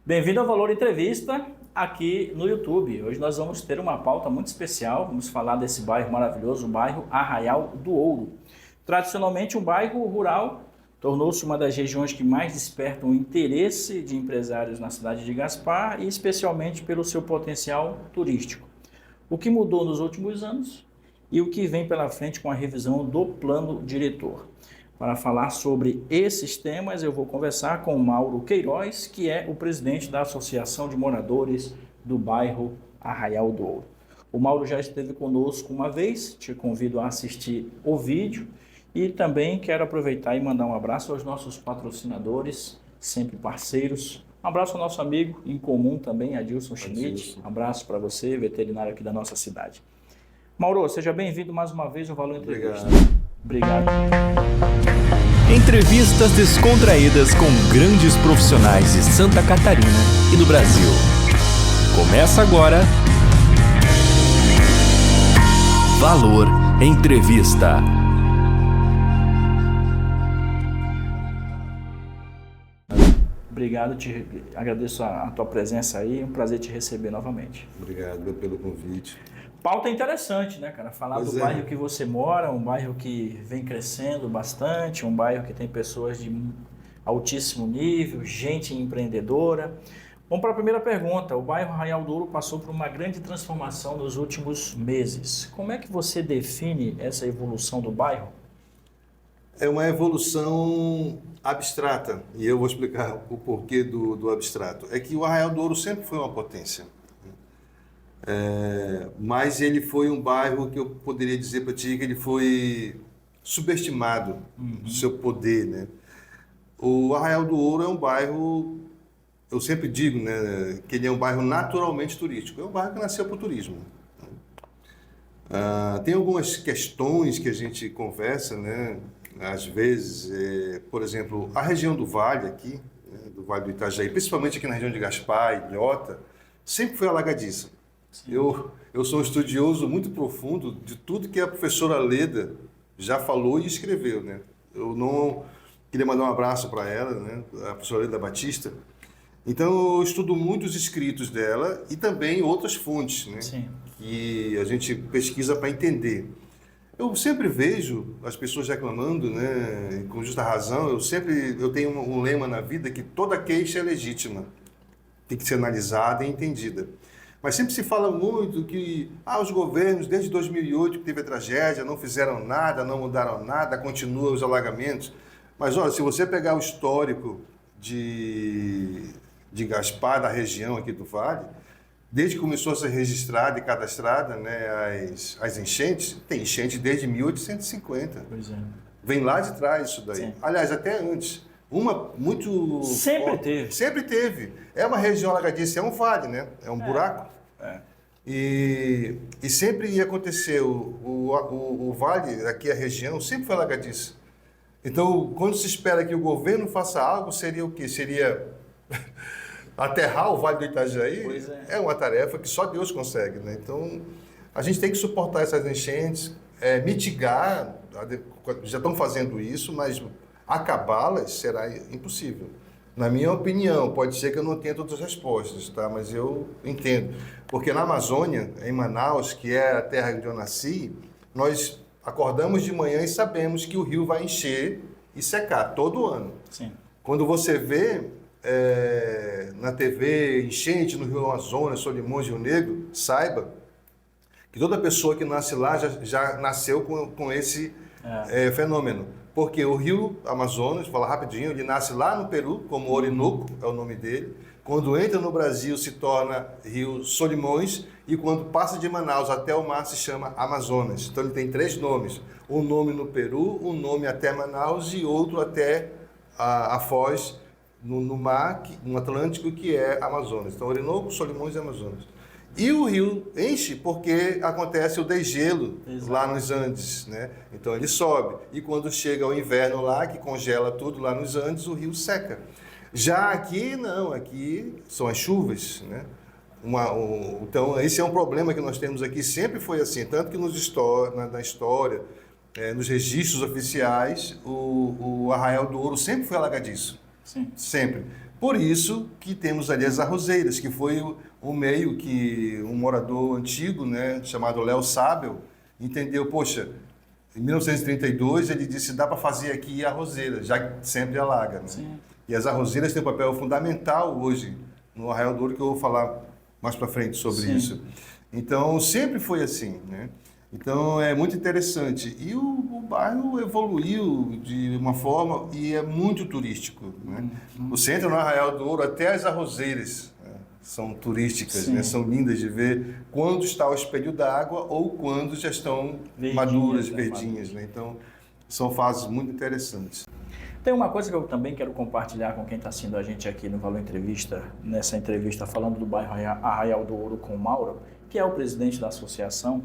Bem-vindo ao Valor Entrevista aqui no YouTube. Hoje nós vamos ter uma pauta muito especial. Vamos falar desse bairro maravilhoso, o bairro Arraial do Ouro. Tradicionalmente um bairro rural, tornou-se uma das regiões que mais despertam o interesse de empresários na cidade de Gaspar e especialmente pelo seu potencial turístico. O que mudou nos últimos anos e o que vem pela frente com a revisão do plano diretor. Para falar sobre esses temas, eu vou conversar com o Mauro Queiroz, que é o presidente da Associação de Moradores do bairro Arraial do Ouro. O Mauro já esteve conosco uma vez, te convido a assistir o vídeo e também quero aproveitar e mandar um abraço aos nossos patrocinadores, sempre parceiros. Um abraço ao nosso amigo em comum também, Adilson Schmidt. Um abraço para você, veterinário aqui da nossa cidade. Mauro, seja bem-vindo mais uma vez ao Valor Entrevista. Obrigado. Entrevistas descontraídas com grandes profissionais de Santa Catarina e do Brasil. Começa agora. Valor Entrevista. Obrigado, agradeço a tua presença aí, é um prazer te receber novamente. Obrigado pelo convite. Pauta interessante, né, cara? Falar do bairro que você mora, um bairro que vem crescendo bastante, um bairro que tem pessoas de altíssimo nível, gente empreendedora. Vamos para a primeira pergunta. O bairro Arraial do Ouro passou por uma grande transformação nos últimos meses. Como é que você define essa evolução do bairro? É uma evolução abstrata, e eu vou explicar o porquê do abstrato. É que o Arraial do Ouro sempre foi uma potência. Mas ele foi um bairro que eu poderia dizer para ti que ele foi subestimado no seu poder, né? O Arraial do Ouro é um bairro, eu sempre digo, né, que ele é um bairro naturalmente turístico. É um bairro que nasceu para o turismo. Tem algumas questões que a gente conversa, né? Às vezes, por exemplo, a região do Vale aqui, né, do Vale do Itajaí, principalmente aqui na região de Gaspar, Ilhota, sempre foi alagadiça. Eu sou um estudioso muito profundo de tudo que a professora Leda já falou e escreveu, né? Eu não queria mandar um abraço para ela, né? A professora Leda Batista. Então eu estudo muitos escritos dela e também outras fontes, né? Sim. Que a gente pesquisa para entender. Eu sempre vejo as pessoas reclamando, né? Com justa razão. Eu tenho um lema na vida que toda queixa é legítima, tem que ser analisada e entendida. Mas sempre se fala muito que os governos, desde 2008, que teve a tragédia, não fizeram nada, não mudaram nada, continuam os alagamentos. Mas, olha, se você pegar o histórico de Gaspar, da região aqui do Vale, desde que começou a ser registrada e cadastrada, né, as enchentes, tem enchente desde 1850. Pois é. Vem lá de trás isso daí. Sim. Aliás, até antes. Uma muito... Sempre teve. Sempre teve. É uma região alagadiça, é um vale, né? É um buraco. E sempre ia acontecer. O vale, aqui a região, sempre foi alagadiça. Então, quando se espera que o governo faça algo, seria o quê? Seria aterrar o Vale do Itajaí? Pois é. É uma tarefa que só Deus consegue, né? Então, a gente tem que suportar essas enchentes, mitigar, já estão fazendo isso, mas acabá-las será impossível. Na minha opinião, pode ser que eu não tenha todas as respostas, tá? Mas eu entendo. Porque na Amazônia, em Manaus, que é a terra onde eu nasci, nós acordamos de manhã e sabemos que o rio vai encher e secar todo ano. Sim. Quando você vê na TV enchente no Rio Amazonas, Solimões, Rio Negro, saiba que toda pessoa que nasce lá já nasceu com esse fenômeno. Porque o rio Amazonas, vou falar rapidinho, ele nasce lá no Peru, como Orinoco, é o nome dele. Quando entra no Brasil, se torna rio Solimões. E quando passa de Manaus até o mar, se chama Amazonas. Então ele tem 3 nomes. Um nome no Peru, um nome até Manaus e outro até a foz no mar, no Atlântico, que é Amazonas. Então Orinoco, Solimões e Amazonas. E o rio enche porque acontece o degelo lá nos Andes, né? Então ele sobe. E quando chega o inverno lá, que congela tudo lá nos Andes, o rio seca. Já aqui, não. Aqui são as chuvas, né? Então esse é um problema que nós temos aqui. Sempre foi assim. Tanto que na história, nos registros oficiais, o Arraial do Ouro sempre foi alagadiço. Sim. Sempre. Por isso que temos ali as arrozeiras, que foi o meio que um morador antigo, né, chamado Léo Sábel, entendeu, poxa, em 1932 ele disse, dá para fazer aqui arrozeiras, já que sempre alaga. Né? Sim. E as arrozeiras têm um papel fundamental hoje no Arraial do Ouro, que eu vou falar mais para frente sobre Sim. isso. Então, sempre foi assim, né? Então, é muito interessante. E o bairro evoluiu de uma forma e é muito turístico, né? Você entra no Arraial do Ouro, até as arrozeiras, né, são turísticas, né? São lindas de ver quando está o espelho d'água ou quando já estão Verdinhas, maduras, né? verdinhas, né? Então, são fases muito interessantes. Tem uma coisa que eu também quero compartilhar com quem está assistindo a gente aqui no Valor Entrevista, nessa entrevista falando do bairro Arraial do Ouro com o Mauro, que é o presidente da associação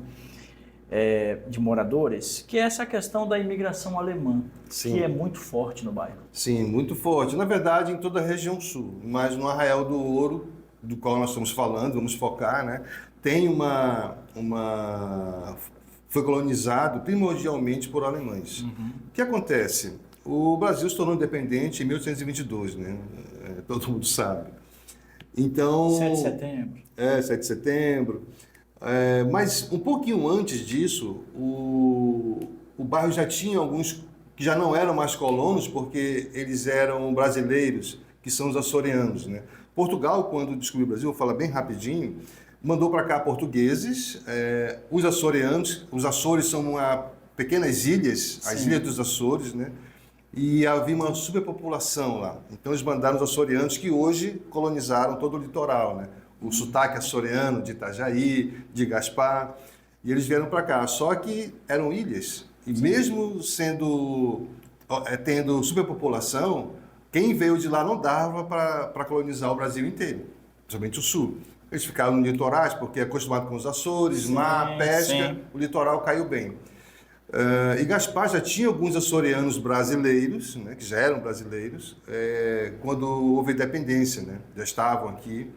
de moradores, que é essa questão da imigração alemã, Sim. que é muito forte no bairro. Sim, muito forte. Na verdade, em toda a região sul, mas no Arraial do Ouro, do qual nós estamos falando, vamos focar, né? Tem foi colonizado primordialmente por alemães. O que acontece? O Brasil se tornou independente em 1822, né? Todo mundo sabe. Então... 7 de setembro. 7 de setembro. Mas um pouquinho antes disso, o bairro já tinha alguns que já não eram mais colonos, porque eles eram brasileiros, que são os açorianos, né? Portugal, quando descobriu o Brasil, vou falar bem rapidinho, mandou para cá portugueses, os açorianos, os Açores são pequenas ilhas, as Ilhas dos Açores, né? E havia uma superpopulação lá. Então eles mandaram os açorianos que hoje colonizaram todo o litoral, né? O sotaque açoriano de Itajaí, de Gaspar, e eles vieram para cá. Só que eram ilhas, e mesmo tendo superpopulação, quem veio de lá não dava para colonizar o Brasil inteiro, principalmente o sul. Eles ficaram no litorais, porque acostumado com os Açores, mar, pesca, o litoral caiu bem. E Gaspar já tinha alguns açorianos brasileiros, né, que já eram brasileiros, quando houve a independência, né, já estavam aqui.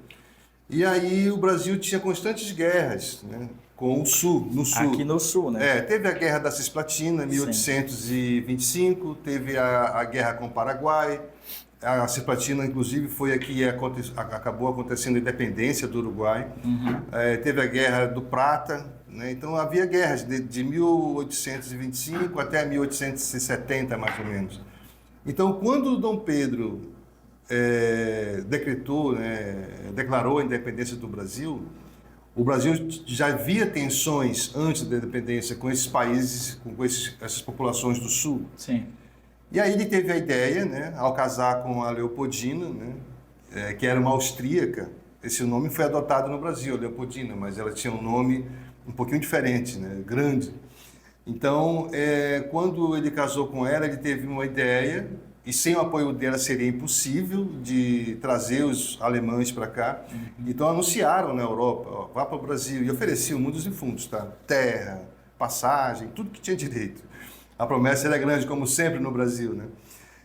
E aí o Brasil tinha constantes guerras, né, com o sul, no sul. Aqui no sul, né? Teve a Guerra da Cisplatina, em 1825, teve a guerra com o Paraguai. A Cisplatina, inclusive, foi aqui acabou acontecendo a independência do Uruguai. Teve a Guerra do Prata, né? Então havia guerras de 1825 até 1870, mais ou menos. Então, quando Dom Pedro declarou a independência do Brasil, o Brasil já havia tensões antes da independência com esses países, com essas populações do sul. Sim. E aí ele teve a ideia, né, ao casar com a Leopoldina, né, que era uma austríaca. Esse nome foi adotado no Brasil, Leopoldina, mas ela tinha um nome um pouquinho diferente, né, grande. Então, quando ele casou com ela, ele teve uma ideia, e sem o apoio dela seria impossível de trazer os alemães para cá. Então anunciaram na Europa, ó, vá para o Brasil, e ofereciam mundos e fundos, tá? Terra, passagem, tudo que tinha direito. A promessa era grande, como sempre no Brasil, né?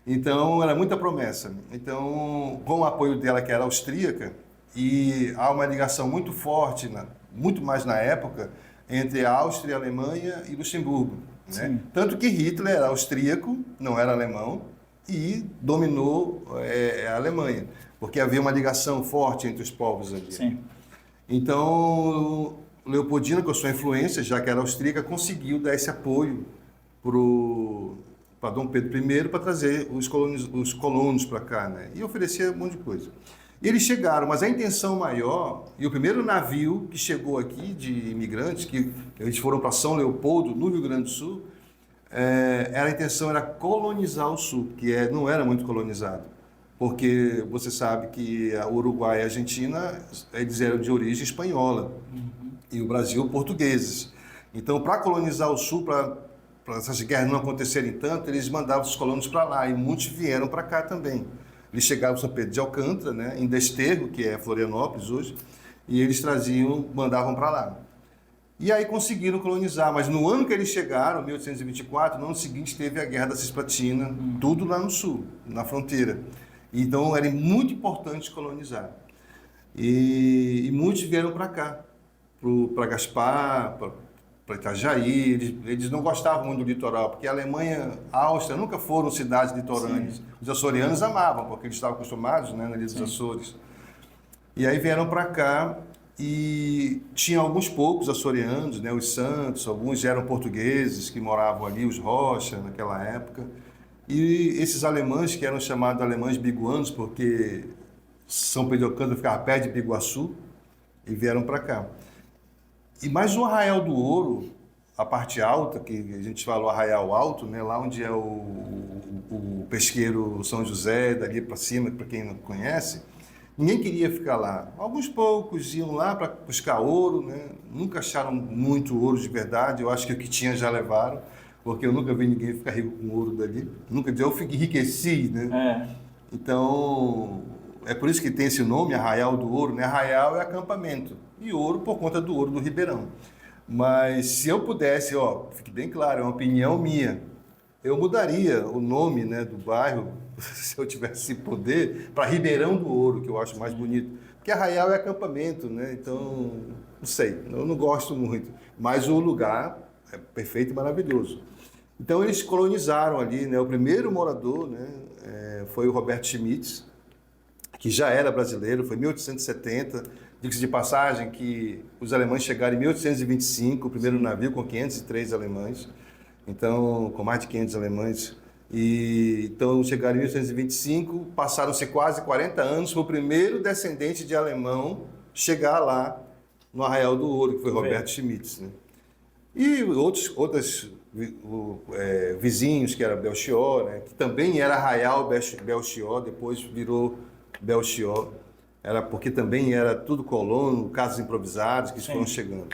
Então era muita promessa. Então, com o apoio dela, que era austríaca, e há uma ligação muito forte, muito mais na época, entre a Áustria, a Alemanha e Luxemburgo, né? Tanto que Hitler era austríaco, não era alemão, e dominou a Alemanha, porque havia uma ligação forte entre os povos ali. Sim. Então, Leopoldina, com a sua influência, já que era austríaca, conseguiu dar esse apoio para Dom Pedro I para trazer os colonos para cá, né? E oferecia um monte de coisa. E eles chegaram, mas a intenção maior, e o primeiro navio que chegou aqui de imigrantes, que eles foram para São Leopoldo, no Rio Grande do Sul, a intenção era colonizar o sul, que não era muito colonizado, porque você sabe que o Uruguai e a Argentina, eles eram de origem espanhola, e o Brasil portugueses. Então, para colonizar o sul, para essas guerras não acontecerem tanto, eles mandavam os colonos para lá, e muitos vieram para cá também. Eles chegavam em São Pedro de Alcântara, né, em Desterro, que é Florianópolis hoje, e eles mandavam para lá. E aí conseguiram colonizar, mas no ano que eles chegaram, 1824, no ano seguinte teve a Guerra da Cisplatina, tudo lá no sul, na fronteira. Então era muito importante colonizar. E muitos vieram para cá, para Gaspar, para Itajaí, eles não gostavam muito do litoral, porque a Alemanha, a Áustria nunca foram cidades litorâneas. Sim. Os açorianos amavam, porque eles estavam acostumados, né, na Ilha dos Açores. E aí vieram para cá e tinha alguns poucos açorianos, né, os Santos, alguns eram portugueses que moravam ali, os Rocha, naquela época. E esses alemães, que eram chamados alemães biguanos, porque São Pedro do Alcântara ficava perto de Biguaçu, e vieram para cá. E mais o Arraial do Ouro, a parte alta, que a gente fala o Arraial Alto, né, lá onde é o pesqueiro São José, dali para cima, para quem não conhece, ninguém queria ficar lá. Alguns poucos iam lá para buscar ouro, né? Nunca acharam muito ouro de verdade, eu acho que o que tinha já levaram, porque eu nunca vi ninguém ficar rico com ouro dali. Nunca eu enriqueci, né? Então, é por isso que tem esse nome, Arraial do Ouro, né? Arraial é acampamento, e ouro por conta do ouro do Ribeirão. Mas se eu pudesse, fique bem claro, é uma opinião minha, eu mudaria o nome, né, do bairro, se eu tivesse poder, para Ribeirão do Ouro, que eu acho mais bonito. Porque Arraial é acampamento, né? Então, não sei, eu não gosto muito. Mas o lugar é perfeito e maravilhoso. Então, eles colonizaram ali, né? O primeiro morador, né, foi o Roberto Schmitz, que já era brasileiro, foi em 1870. Diga-se de passagem que os alemães chegaram em 1825, o primeiro navio com 503 alemães. Então, com mais de 500 alemães. Então, chegaram em 1825, passaram-se quase 40 anos, foi o primeiro descendente de alemão chegar lá no Arraial do Ouro, que foi Roberto Schmitz, né? E outros vizinhos, que era Belchior, né? Que também era Arraial Belchior, depois virou Belchior, porque também era tudo colono, casas improvisadas que foram chegando.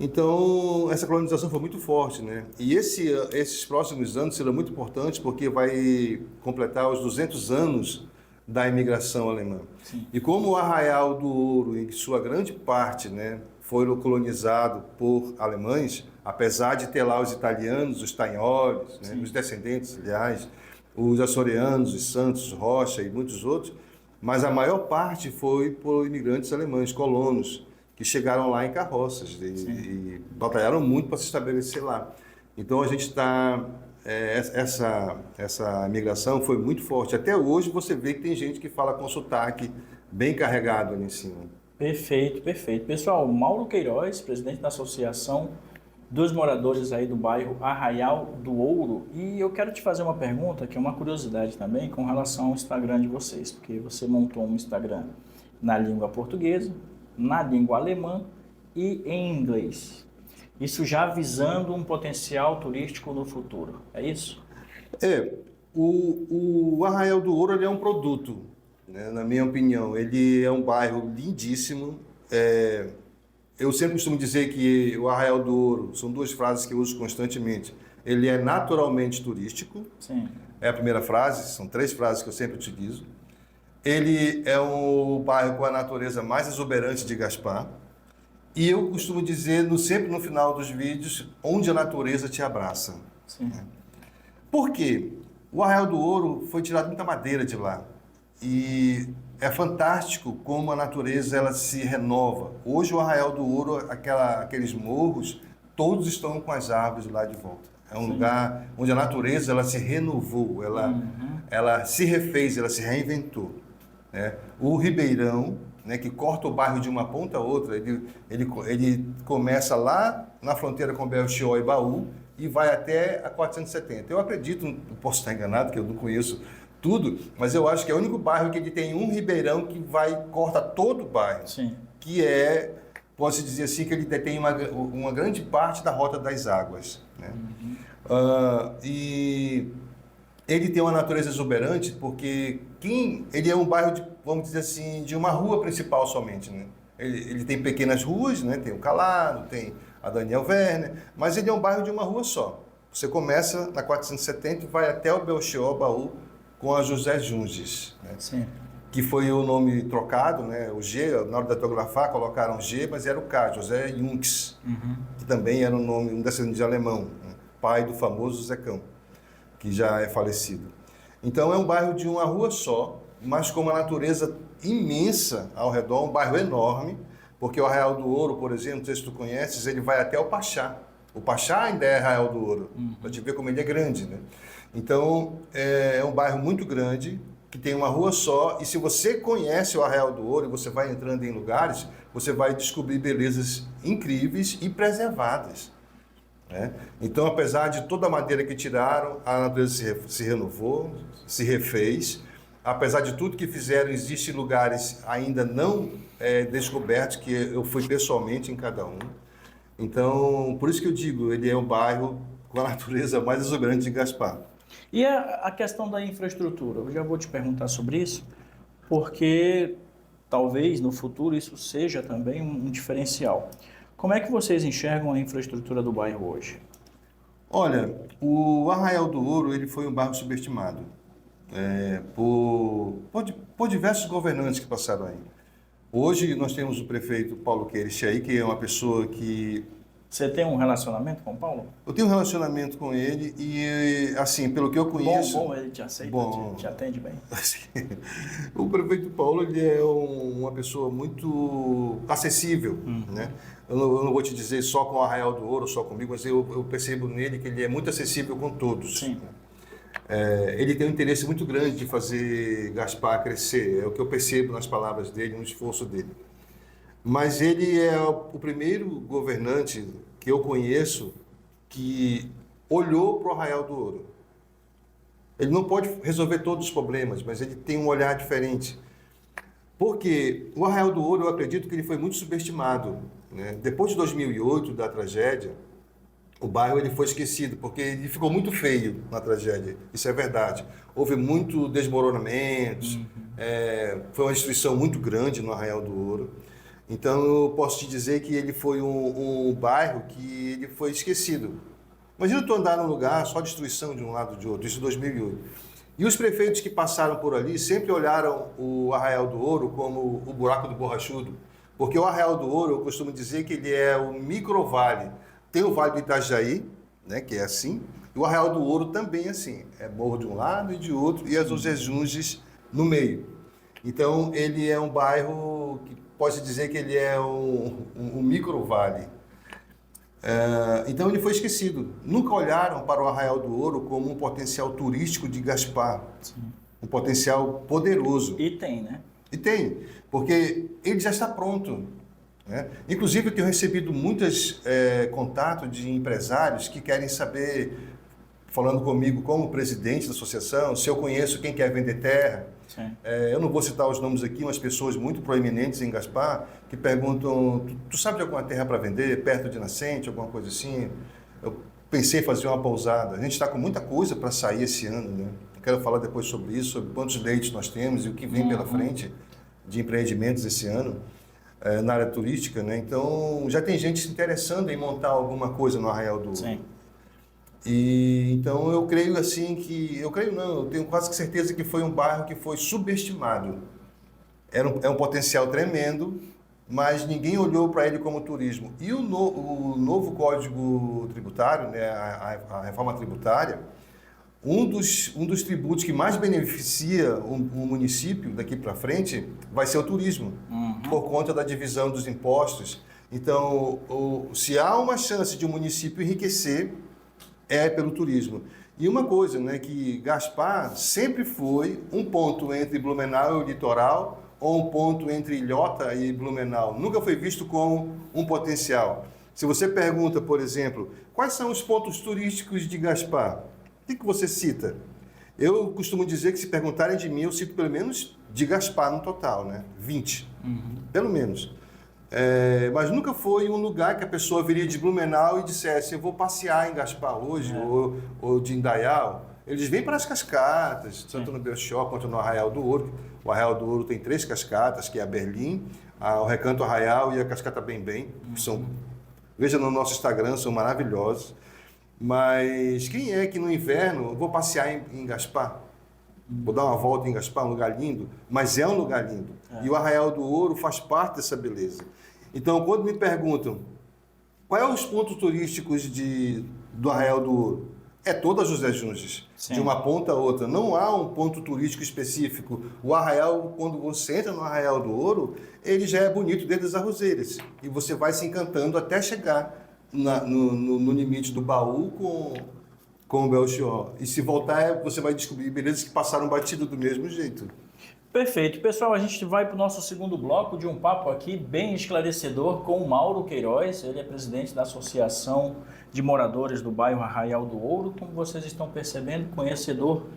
Então, essa colonização foi muito forte, né? E esses próximos anos serão muito importantes porque vai completar os 200 anos da imigração alemã. Sim. E como o Arraial do Ouro, em sua grande parte, né, foi colonizado por alemães, apesar de ter lá os italianos, os tainoles, né, os descendentes, aliás, os açorianos, os Santos, os Rocha e muitos outros, mas a maior parte foi por imigrantes alemães, colonos, que chegaram lá em carroças e batalharam muito para se estabelecer lá. Então a gente está... essa migração foi muito forte. Até hoje você vê que tem gente que fala com sotaque bem carregado ali em cima. Perfeito, perfeito. Pessoal, Mauro Queiroz, presidente da Associação dos Moradores aí do bairro Arraial do Ouro. E eu quero te fazer uma pergunta, que é uma curiosidade também, com relação ao Instagram de vocês, porque você montou um Instagram na língua portuguesa, na língua alemã e em inglês. Isso já visando um potencial turístico no futuro, é isso? O Arraial do Ouro ele é um produto, né, na minha opinião. Ele é um bairro lindíssimo. Eu sempre costumo dizer que o Arraial do Ouro, são duas frases que eu uso constantemente. Ele é naturalmente turístico. Sim. É a primeira frase, são 3 frases que eu sempre utilizo. Ele é o bairro com a natureza mais exuberante de Gaspar. E eu costumo dizer sempre no final dos vídeos, onde a natureza te abraça. Sim. Por quê? O Arraial do Ouro foi tirado muita madeira de lá. E é fantástico como a natureza ela se renova. Hoje o Arraial do Ouro, aqueles morros, todos estão com as árvores lá de volta. É um lugar onde a natureza ela se renovou, ela se refez, ela se reinventou. Né? O Ribeirão, né, que corta o bairro de uma ponta a outra, ele começa lá na fronteira com Belchior e Baú e vai até a 470. Eu acredito, posso estar enganado, que eu não conheço tudo, mas eu acho que é o único bairro que ele tem um ribeirão que corta todo o bairro. Sim. Que pode-se dizer assim, que ele detém uma grande parte da Rota das Águas. Né? E ele tem uma natureza exuberante porque ele é um bairro, vamos dizer assim, de uma rua principal somente. Né? Ele tem pequenas ruas, né? Tem o Calado, tem a Daniel Werner, mas ele é um bairro de uma rua só. Você começa na 470 e vai até o Belchior Baú com a José Junges, né? Sim. Que foi o nome trocado, né? O G, na hora de datilografar colocaram G, mas era o K, José Jungs, que também era um descendente de alemão, né? Pai do famoso Zecão, que já é falecido. Então é um bairro de uma rua só, mas com uma natureza imensa ao redor, um bairro enorme, Porque o Arraial do Ouro, por exemplo, não sei se tu conheces, ele vai até o Pachá. O Pachá ainda é Arraial do Ouro, para te ver como ele é grande, né? Então, é um bairro muito grande, que tem uma rua só, e se você conhece o Arraial do Ouro e você vai entrando em lugares, você vai descobrir belezas incríveis e preservadas, né? Então, apesar de toda a madeira que tiraram, a natureza se renovou, se refez. Apesar de tudo que fizeram, existem lugares ainda não descobertos, que eu fui pessoalmente em cada um. Então, por isso que eu digo, ele é um bairro com a natureza mais exuberante de Gaspar. E a questão da infraestrutura? Eu já vou te perguntar sobre isso, porque talvez no futuro isso seja também um diferencial. Como é que vocês enxergam a infraestrutura do bairro hoje? Olha, o Arraial do Ouro ele foi um bairro subestimado por diversos governantes que passaram aí. Hoje nós temos o prefeito Paulo Queires aí, que é uma pessoa que... Você tem um relacionamento com o Paulo? Eu tenho um relacionamento com ele e, assim, pelo que eu conheço... Bom, ele te aceita, te atende bem. Assim, o prefeito Paulo ele é uma pessoa muito acessível, né? Eu não vou te dizer só com o Arraial do Ouro, só comigo, mas eu percebo nele que ele é muito acessível com todos. Sim. Ele tem um interesse muito grande de fazer Gaspar crescer, é o que eu percebo nas palavras dele, no esforço dele. Mas ele é o primeiro governante que eu conheço que olhou para o Arraial do Ouro. Ele não pode resolver todos os problemas, mas ele tem um olhar diferente. Porque o Arraial do Ouro, eu acredito que ele foi muito subestimado, né? Depois de 2008, da tragédia, o bairro ele foi esquecido, porque ele ficou muito feio na tragédia, isso é verdade. Houve muito desmoronamento, foi uma destruição muito grande no Arraial do Ouro. Então eu posso te dizer que ele foi um bairro que ele foi esquecido. Imagina tu andar num lugar, só destruição de um lado e de outro, isso em 2008. E os prefeitos que passaram por ali sempre olharam o Arraial do Ouro como o buraco do borrachudo, porque o Arraial do Ouro, eu costumo dizer que ele é o microvale. Tem o Vale do Itajaí, né, que é assim, e o Arraial do Ouro também é assim, é morro de um lado e de outro, e as Ojejunges no meio. Então, ele é um bairro que pode dizer que ele é um microvale. Então, ele foi esquecido. Nunca olharam para o Arraial do Ouro como um potencial turístico de Gaspar, um potencial poderoso. E tem, né? E tem, porque ele já está pronto. Inclusive, eu tenho recebido muitos contatos de empresários que querem saber, falando comigo como presidente da associação, se eu conheço quem quer vender terra. Eu não vou citar os nomes aqui, mas pessoas muito proeminentes em Gaspar que perguntam, tu sabe de alguma terra para vender, perto de nascente, alguma coisa assim? Eu pensei em fazer uma pousada. A gente está com muita coisa para sair esse ano, né? Eu quero falar depois sobre isso, sobre quantos leitos nós temos e o que vem pela frente de empreendimentos esse ano. Na área turística, né? Então já tem gente se interessando em montar alguma coisa no Arraial do Ouro. Sim. E então eu creio assim eu tenho quase certeza que foi um bairro que foi subestimado. É um potencial tremendo, mas ninguém olhou para ele como turismo. E o novo Código Tributário, né, a reforma tributária, um dos tributos que mais beneficia o município daqui para frente vai ser o turismo, por conta da divisão dos impostos. Então, se há uma chance de um município enriquecer, é pelo turismo. E uma coisa, né, que Gaspar sempre foi um ponto entre Blumenau e o litoral, ou um ponto entre Ilhota e Blumenau. Nunca foi visto como um potencial. Se você pergunta, por exemplo, quais são os pontos turísticos de Gaspar? O que você cita? Eu costumo dizer que se perguntarem de mim, eu cito pelo menos de Gaspar no total, né? 20, pelo menos. Mas nunca foi um lugar que a pessoa viria de Blumenau e dissesse, eu vou passear em Gaspar hoje, ou de Indaial. Eles vêm para as cascatas, tanto no Belchó quanto no Arraial do Ouro. O Arraial do Ouro tem 3 cascatas, que é a Berlim, o Recanto Arraial e a Cascata Bem Bem, que são, veja no nosso Instagram, são maravilhosos. Mas quem é que no inverno, eu vou passear em Gaspar? Vou dar uma volta em Gaspar, um lugar lindo, mas é um lugar lindo. E o Arraial do Ouro faz parte dessa beleza. Então, quando me perguntam quais são os pontos turísticos do Arraial do Ouro, é toda José Junges, Sim. de uma ponta a outra. Não há um ponto turístico específico. O Arraial, quando você entra no Arraial do Ouro, ele já é bonito desde as arrozeiras. E você vai se encantando até chegar no limite do Baú com o Belchior. E se voltar, você vai descobrir belezas que passaram batido do mesmo jeito. Perfeito. Pessoal, a gente vai para o nosso segundo bloco de um papo aqui bem esclarecedor com o Mauro Queiroz. Ele é presidente da Associação de Moradores do bairro Arraial do Ouro. Como vocês estão percebendo, conhecedor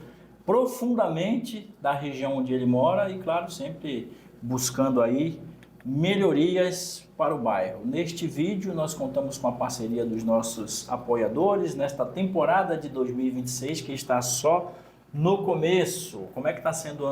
profundamente da região onde ele mora e, claro, sempre buscando aí melhorias para o bairro. Neste vídeo, nós contamos com a parceria dos nossos apoiadores nesta temporada de 2026, que está só no começo. Como é que está sendo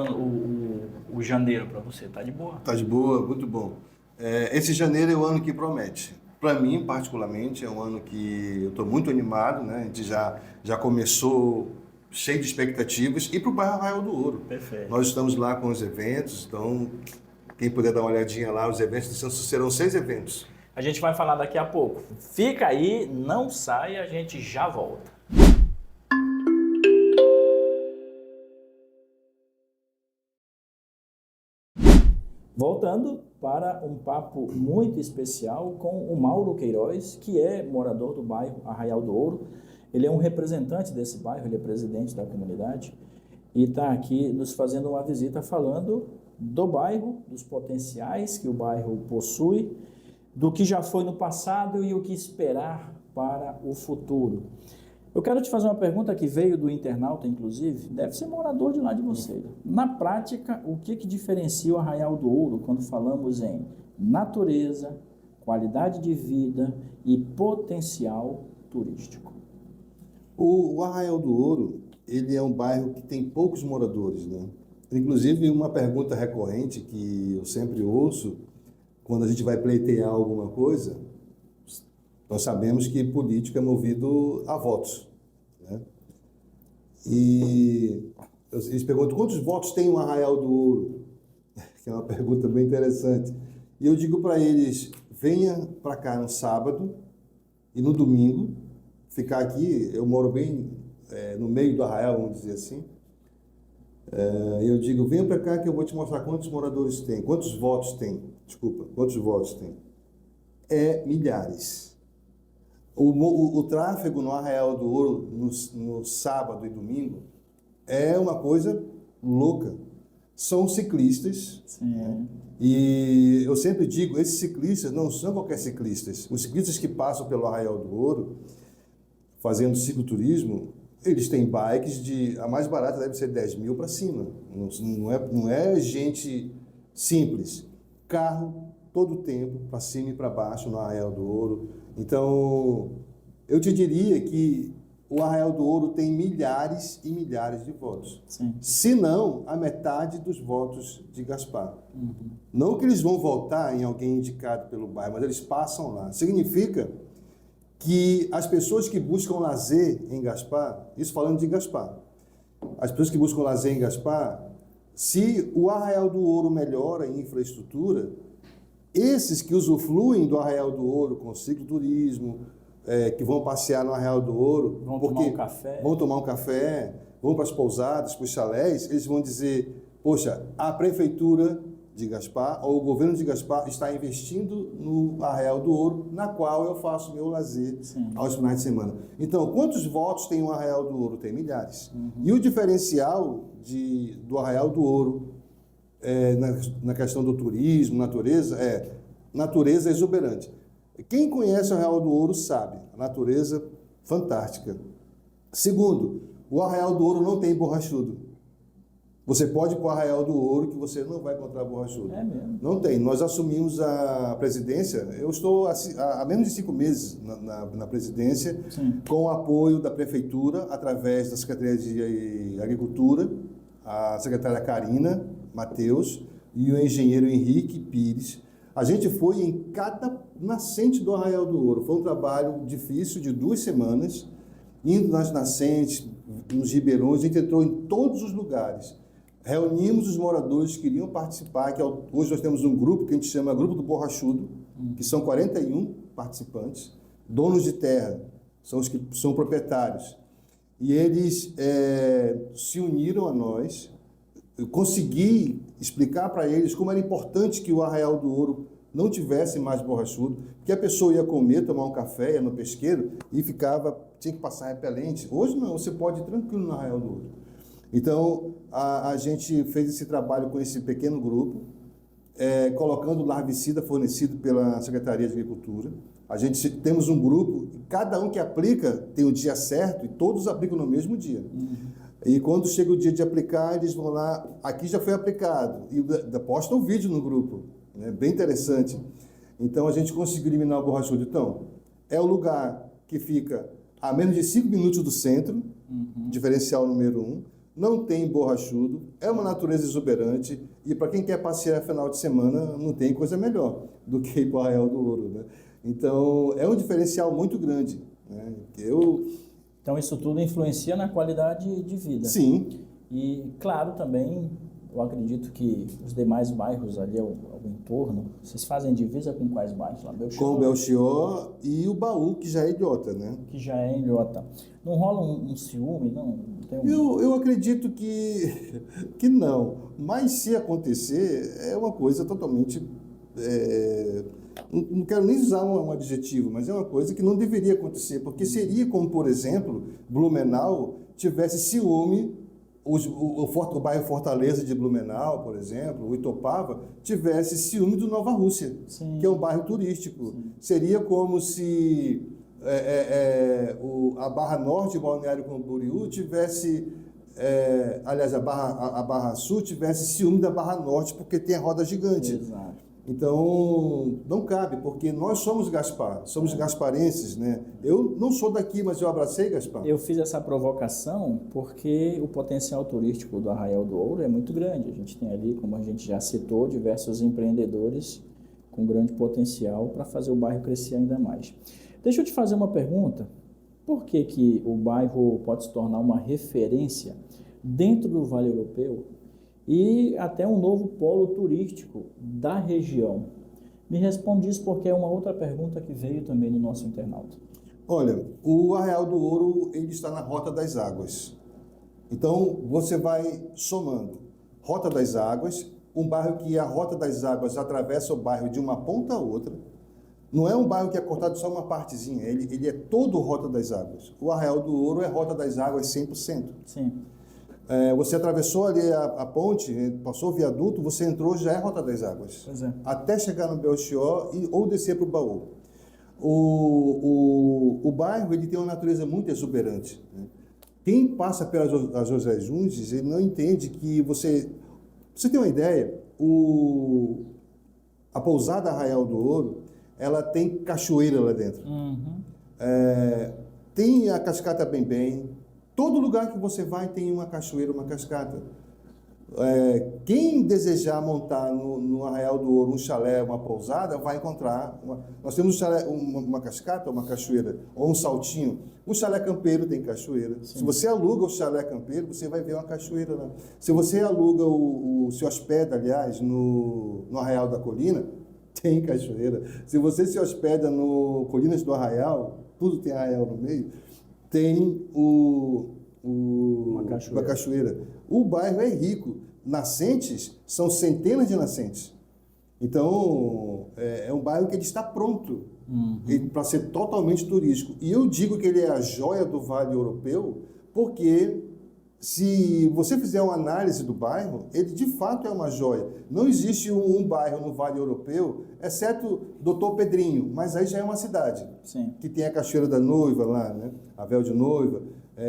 o janeiro para você? Tá de boa? Tá de boa, muito bom. Esse janeiro é o ano que promete. Para mim, particularmente, é um ano que eu estou muito animado, né? A gente já começou cheio de expectativas. E para o bairro Arraial do Ouro. Perfeito. Nós estamos lá com os eventos, então quem puder dar uma olhadinha lá, os eventos serão 6 eventos. A gente vai falar daqui a pouco. Fica aí, não saia, a gente já volta. Voltando para um papo muito especial com o Mauro Queiroz, que é morador do bairro Arraial do Ouro. Ele é um representante desse bairro, ele é presidente da comunidade e está aqui nos fazendo uma visita falando do bairro, dos potenciais que o bairro possui, do que já foi no passado e o que esperar para o futuro. Eu quero te fazer uma pergunta que veio do internauta, inclusive, deve ser morador de lá de você. Na prática, o que diferencia o Arraial do Ouro quando falamos em natureza, qualidade de vida e potencial turístico? O Arraial do Ouro, ele é um bairro que tem poucos moradores, né? Inclusive, uma pergunta recorrente que eu sempre ouço, quando a gente vai pleitear alguma coisa, nós sabemos que política é movido a votos, né? E eles perguntam, quantos votos tem o Arraial do Ouro? Que é uma pergunta bem interessante. E eu digo para eles, venha para cá no sábado e no domingo, ficar aqui, eu moro bem no meio do Arraial, vamos dizer assim. Eu digo, venha para cá que eu vou te mostrar quantos moradores tem, quantos votos tem. Milhares. O tráfego no Arraial do Ouro no sábado e domingo é uma coisa louca. São ciclistas. Sim. Né? E eu sempre digo, esses ciclistas não são qualquer ciclistas. Os ciclistas que passam pelo Arraial do Ouro, fazendo cicloturismo, eles têm bikes a mais barata deve ser 10 mil para cima. Não é gente simples. Carro todo o tempo, para cima e para baixo no Arraial do Ouro. Então, eu te diria que o Arraial do Ouro tem milhares e milhares de votos. Sim. Se não, a metade dos votos de Gaspar. Uhum. Não que eles vão votar em alguém indicado pelo bairro, mas eles passam lá. Significa que as pessoas que buscam lazer em Gaspar, isso falando de Gaspar, as pessoas que buscam lazer em Gaspar, se o Arraial do Ouro melhora em infraestrutura, esses que usufruem do Arraial do Ouro com cicloturismo, que vão passear no Arraial do Ouro, vão tomar um café, vão para as pousadas, para os chalés, eles vão dizer, poxa, a prefeitura de Gaspar, ou o governo de Gaspar está investindo no Arraial do Ouro, na qual eu faço meu lazer aos finais de semana. Então, quantos votos tem o Arraial do Ouro? Tem milhares. Uhum. E o diferencial do Arraial do Ouro, na questão do turismo, natureza exuberante. Quem conhece o Arraial do Ouro sabe, a natureza fantástica. Segundo, o Arraial do Ouro não tem borrachudo. Você pode ir para o Arraial do Ouro que você não vai encontrar borrachudo. É mesmo? Não tem. Nós assumimos a presidência, eu estou há menos de 5 meses na presidência, com o apoio da prefeitura, através da Secretaria de Agricultura, a secretária Karina Mateus e o engenheiro Henrique Pires. A gente foi em cada nascente do Arraial do Ouro. Foi um trabalho difícil de 2 semanas, indo nas nascentes, nos ribeirões, a gente entrou em todos os lugares. Reunimos os moradores que queriam participar, hoje nós temos um grupo que a gente chama Grupo do Borrachudo, que são 41 participantes, donos de terra, são os que são proprietários. e eles se uniram a nós. Eu consegui explicar para eles como era importante que o Arraial do Ouro não tivesse mais borrachudo, porque a pessoa ia comer, tomar um café, ia no pesqueiro e tinha que passar repelente. Hoje não, você pode ir tranquilo no Arraial do Ouro. Então, a gente fez esse trabalho com esse pequeno grupo, colocando larvicida fornecido pela Secretaria de Agricultura. Temos um grupo, cada um que aplica tem o dia certo e todos aplicam no mesmo dia. E quando chega o dia de aplicar, eles vão lá, aqui já foi aplicado, e posta um vídeo no grupo, né? Bem interessante. Então a gente conseguiu eliminar o borrachudo. Então, é o lugar que fica a menos de 5 minutos do centro, diferencial número 1, não tem borrachudo, é uma natureza exuberante, e para quem quer passear final de semana, não tem coisa melhor do que ir para o Arraial do Ouro, né? Então, é um diferencial muito grande, né? Então, isso tudo influencia na qualidade de vida. Sim. E, claro, também, eu acredito que os demais bairros ali ao entorno, vocês fazem divisa com quais bairros lá? Com o Belchior e o Baú, que já é Ilhota, né? Que já é Ilhota. Não rola um ciúme, não? Eu acredito que não. Mas se acontecer, é uma coisa totalmente... não quero nem usar um adjetivo, mas é uma coisa que não deveria acontecer, porque seria como, por exemplo, Blumenau tivesse ciúme, o bairro Fortaleza de Blumenau, por exemplo, o Itopava, tivesse ciúme do Nova Rússia, Sim. que é um bairro turístico. Sim. Seria como se a Barra Norte, o Balneário Camboriú, tivesse... aliás, a Barra Sul tivesse ciúme da Barra Norte, porque tem a roda gigante. Exato. Então, não cabe, porque nós somos Gaspar, somos gasparenses, né? Eu não sou daqui, mas eu abracei Gaspar. Eu fiz essa provocação porque o potencial turístico do Arraial do Ouro é muito grande. A gente tem ali, como a gente já citou, diversos empreendedores com grande potencial para fazer o bairro crescer ainda mais. Deixa eu te fazer uma pergunta. Por que o bairro pode se tornar uma referência dentro do Vale Europeu e até um novo polo turístico da região? Me responde isso porque é uma outra pergunta que veio também no nosso internauta. Olha, o Arraial do Ouro ele está na Rota das Águas. Então, você vai somando Rota das Águas, um bairro que a Rota das Águas atravessa o bairro de uma ponta a outra. Não é um bairro que é cortado só uma partezinha, ele é todo Rota das Águas. O Arraial do Ouro é Rota das Águas 100%. Sim. Você atravessou ali a ponte, passou o viaduto, você entrou, já é Rota das Águas. Pois é. Até chegar no Belchior ou descer para o Baú. O bairro ele tem uma natureza muito exuberante, né? Quem passa pela José Jundes, ele não entende que você tem uma ideia, a pousada Arraial do Ouro, ela tem cachoeira lá dentro. Tem a cascata Bem-Bem. Todo lugar que você vai tem uma cachoeira, uma cascata. Quem desejar montar no Arraial do Ouro um chalé, uma pousada, vai encontrar. Nós temos um chalé, uma cascata, uma cachoeira, ou um saltinho. O chalé campeiro tem cachoeira. Sim. Se você aluga o chalé campeiro, você vai ver uma cachoeira lá. Se você aluga se hospeda, aliás, no Arraial da Colina, tem cachoeira. Se você se hospeda no Colinas do Arraial, tudo tem arraial no meio, tem uma cachoeira. O bairro é rico. Nascentes são centenas de nascentes. Então, é um bairro que ele está pronto para ser totalmente turístico. E eu digo que ele é a joia do Vale Europeu, porque se você fizer uma análise do bairro, ele de fato é uma joia. Não existe um bairro no Vale Europeu, exceto Doutor Pedrinho, mas aí já é uma cidade. Sim. Que tem a Cachoeira da Noiva lá, né? A Véu de Noiva.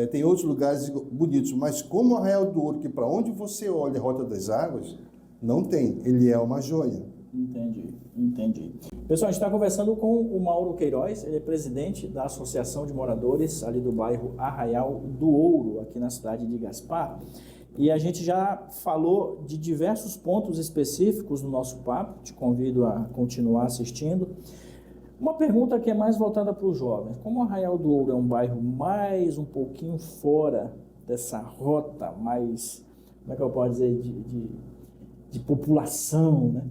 Tem outros lugares bonitos, mas como o Arraial do Ouro, que para onde você olha a Rota das Águas, não tem. Ele é uma joia. Entendi. Pessoal, a gente está conversando com o Mauro Queiroz, ele é presidente da Associação de Moradores ali do bairro Arraial do Ouro, aqui na cidade de Gaspar. E a gente já falou de diversos pontos específicos no nosso papo, te convido a continuar assistindo. Uma pergunta que é mais voltada para os jovens. Como o Arraial do Ouro é um bairro mais um pouquinho fora dessa rota mais, como é que eu posso dizer, de população, né?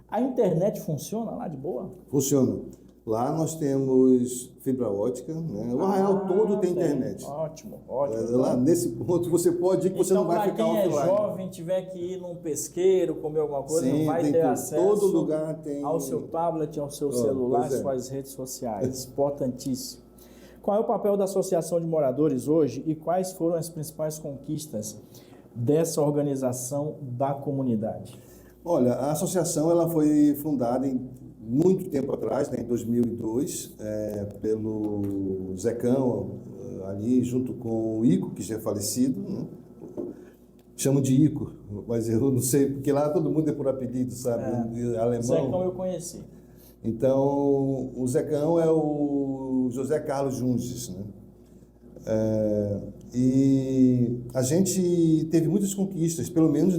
A internet funciona lá de boa? Funciona. Lá nós temos fibra ótica, né? O Arraial todo tem internet. Ótimo, ótimo. Lá nesse ponto você pode ir que você não vai ficar offline. Então, para quem é jovem, tiver que ir num pesqueiro, comer alguma coisa, Sim, não vai ter acesso todo lugar tem... ao seu tablet, ao seu celular, às suas redes sociais. Importantíssimo. Qual é o papel da Associação de Moradores hoje e quais foram as principais conquistas dessa organização da comunidade? Olha, a associação ela foi fundada muito tempo atrás, né, em 2002, pelo Zecão, ali junto com o Ico, que já é falecido, né? Chamo de Ico, mas eu não sei, porque lá todo mundo é por apelido, sabe? Alemão. Zecão eu conheci. Então, o Zecão é o José Carlos Junges, né? E a gente teve muitas conquistas, pelo menos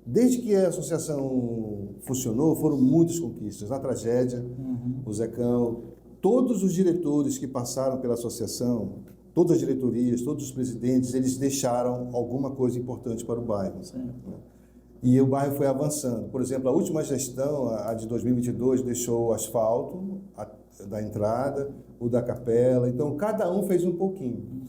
desde que a associação funcionou, foram muitas conquistas. Na tragédia, o Zecão, todos os diretores que passaram pela associação, todas as diretorias, todos os presidentes, eles deixaram alguma coisa importante para o bairro. Né? E o bairro foi avançando. Por exemplo, a última gestão, a de 2022, deixou o asfalto da entrada, o da capela. Então, cada um fez um pouquinho.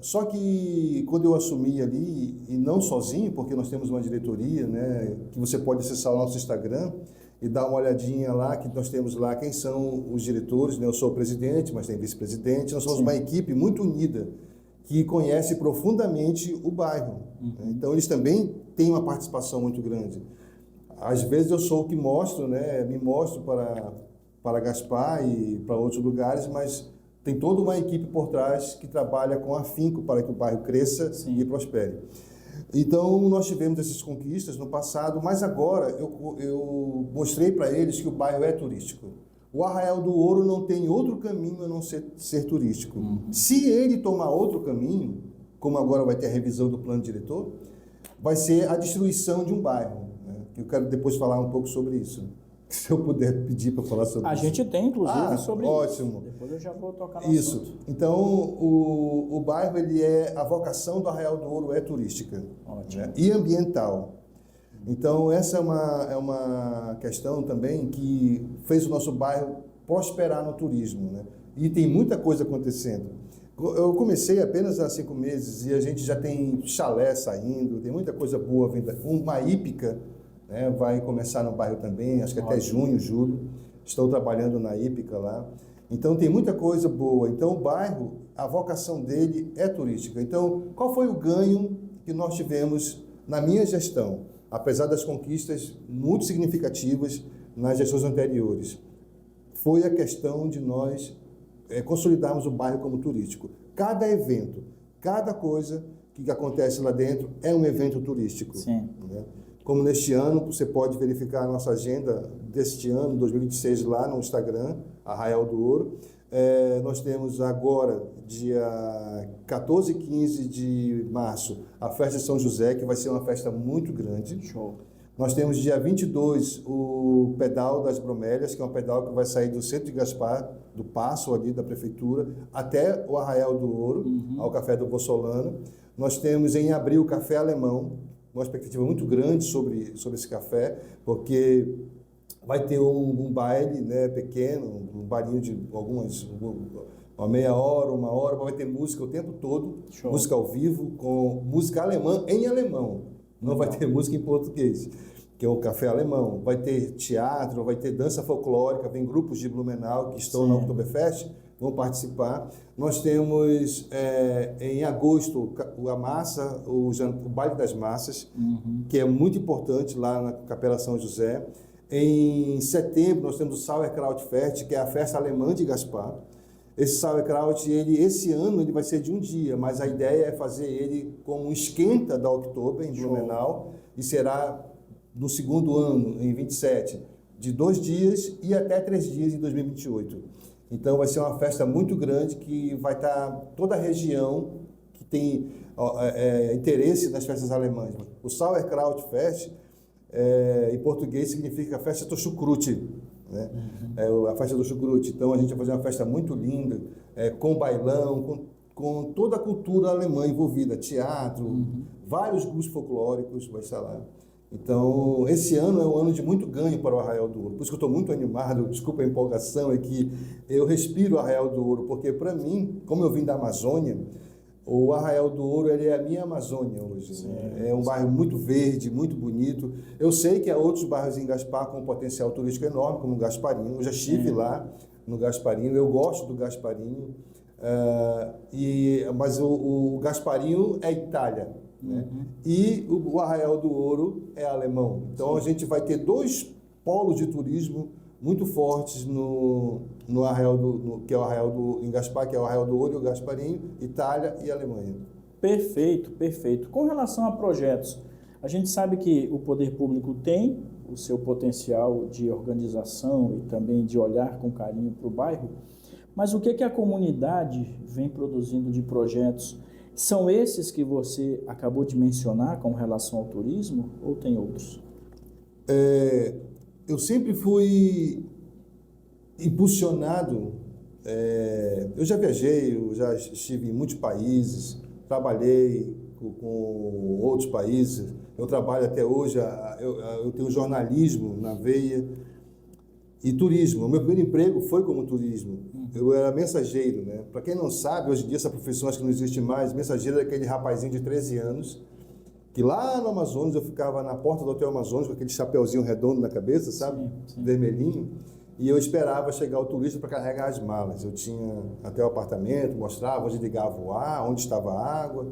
Só que quando eu assumi ali, e não sozinho, porque nós temos uma diretoria, né, que você pode acessar o nosso Instagram e dar uma olhadinha lá, que nós temos lá quem são os diretores, né? Eu sou o presidente, mas tem vice-presidente. Nós somos uma equipe muito unida, que conhece profundamente o bairro. Né? Então, eles também têm uma participação muito grande. Às vezes eu sou o que mostro, né? Me mostro para Gaspar e para outros lugares, mas tem toda uma equipe por trás que trabalha com afinco para que o bairro cresça e prospere. Então, nós tivemos essas conquistas no passado, mas agora eu mostrei para eles que o bairro é turístico. O Arraial do Ouro não tem outro caminho a não ser turístico. Se ele tomar outro caminho, como agora vai ter a revisão do plano diretor, vai ser a destruição de um bairro. Né? Eu quero depois falar um pouco sobre isso. Se eu puder pedir para falar sobre isso. A gente tem, inclusive, sobre ótimo. Isso. Depois eu já vou tocar no assunto. Assunto. Então, o bairro, a vocação do Arraial do Ouro é turística. Ótimo. Né? E ambiental. Então, essa é uma questão também que fez o nosso bairro prosperar no turismo. Né? E tem muita coisa acontecendo. Eu comecei apenas há 5 meses e a gente já tem chalé saindo, tem muita coisa boa vindo. Uma hípica, né, vai começar no bairro também, acho que até junho, julho. Estou trabalhando na hípica lá. Então, tem muita coisa boa. Então, o bairro, a vocação dele é turística. Então, qual foi o ganho que nós tivemos na minha gestão? Apesar das conquistas muito significativas nas gestões anteriores, foi a questão de nós consolidarmos o bairro como turístico. Cada evento, cada coisa que acontece lá dentro é um evento turístico. Sim. Né? Como neste ano, você pode verificar a nossa agenda deste ano, 2026, lá no Instagram, Arraial do Ouro. Nós temos agora, dia 14 e 15 de março, a festa de São José, que vai ser uma festa muito grande. Show. Nós temos dia 22 o Pedal das Bromélias, que é um pedal que vai sair do centro de Gaspar, do Paço ali da prefeitura, até o Arraial do Ouro, ao Café do Bossolano. Nós temos em abril o Café Alemão, uma expectativa muito grande sobre esse café, porque vai ter um baile, né, pequeno, um bailinho de uma meia hora, 1 hora, vai ter música o tempo todo, Show. Música ao vivo, com música alemã em alemão. Não vai ter música em português, que é o Café Alemão. Vai ter teatro, vai ter dança folclórica, vem grupos de Blumenau que estão na Oktoberfest, vão participar. Nós temos em agosto o Baile das Massas, que é muito importante lá na Capela São José. Em setembro nós temos o Sauerkraut Fest, que é a festa alemã de Gaspar. Esse Sauerkraut, esse ano ele vai ser de um dia, mas a ideia é fazer ele como um esquenta da Oktober em Blumenau, e será no segundo ano, em 27, de 2 dias e até 3 dias em 2028. Então vai ser uma festa muito grande que vai estar toda a região que tem interesse nas festas alemãs. O Sauerkraut Fest, em português, significa Festa do Chucrute, né? A festa do Chucrute. Então a gente vai fazer uma festa muito linda, com bailão, com toda a cultura alemã envolvida, teatro, vários grupos folclóricos vai estar lá. Então, esse ano é um ano de muito ganho para o Arraial do Ouro. Por isso que eu estou muito animado, desculpa a empolgação, é que eu respiro o Arraial do Ouro, porque para mim, como eu vim da Amazônia, o Arraial do Ouro ele é a minha Amazônia hoje. Né? É um bairro muito verde, muito bonito. Eu sei que há outros bairros em Gaspar com um potencial turístico enorme, como o Gasparinho. Eu já estive lá no Gasparinho, eu gosto do Gasparinho. Mas o Gasparinho é Itália, né? E o Arraial do Ouro é alemão. Então a gente vai ter dois polos de turismo muito fortes no Arraial que é o Arraial em Gaspar, que é o Arraial do Ouro e o Gasparinho, Itália e Alemanha. Perfeito, perfeito. Com relação a projetos, a gente sabe que o poder público tem o seu potencial de organização e também de olhar com carinho para o bairro, mas o que a comunidade vem produzindo de projetos? São esses que você acabou de mencionar com relação ao turismo ou tem outros? Eu sempre fui impulsionado, eu já viajei, eu já estive em muitos países, trabalhei com outros países, eu trabalho até hoje, eu tenho jornalismo na veia e turismo. O meu primeiro emprego foi como turismo, eu era mensageiro, né? Para quem não sabe, hoje em dia essa profissão acho que não existe mais, mensageiro é aquele rapazinho de 13 anos, que lá no Amazonas eu ficava na porta do Hotel Amazonas com aquele chapeuzinho redondo na cabeça, sabe? Sim. Vermelhinho. E eu esperava chegar o turista para carregar as malas. Eu tinha até o apartamento, mostrava onde ligava o ar, onde estava a água.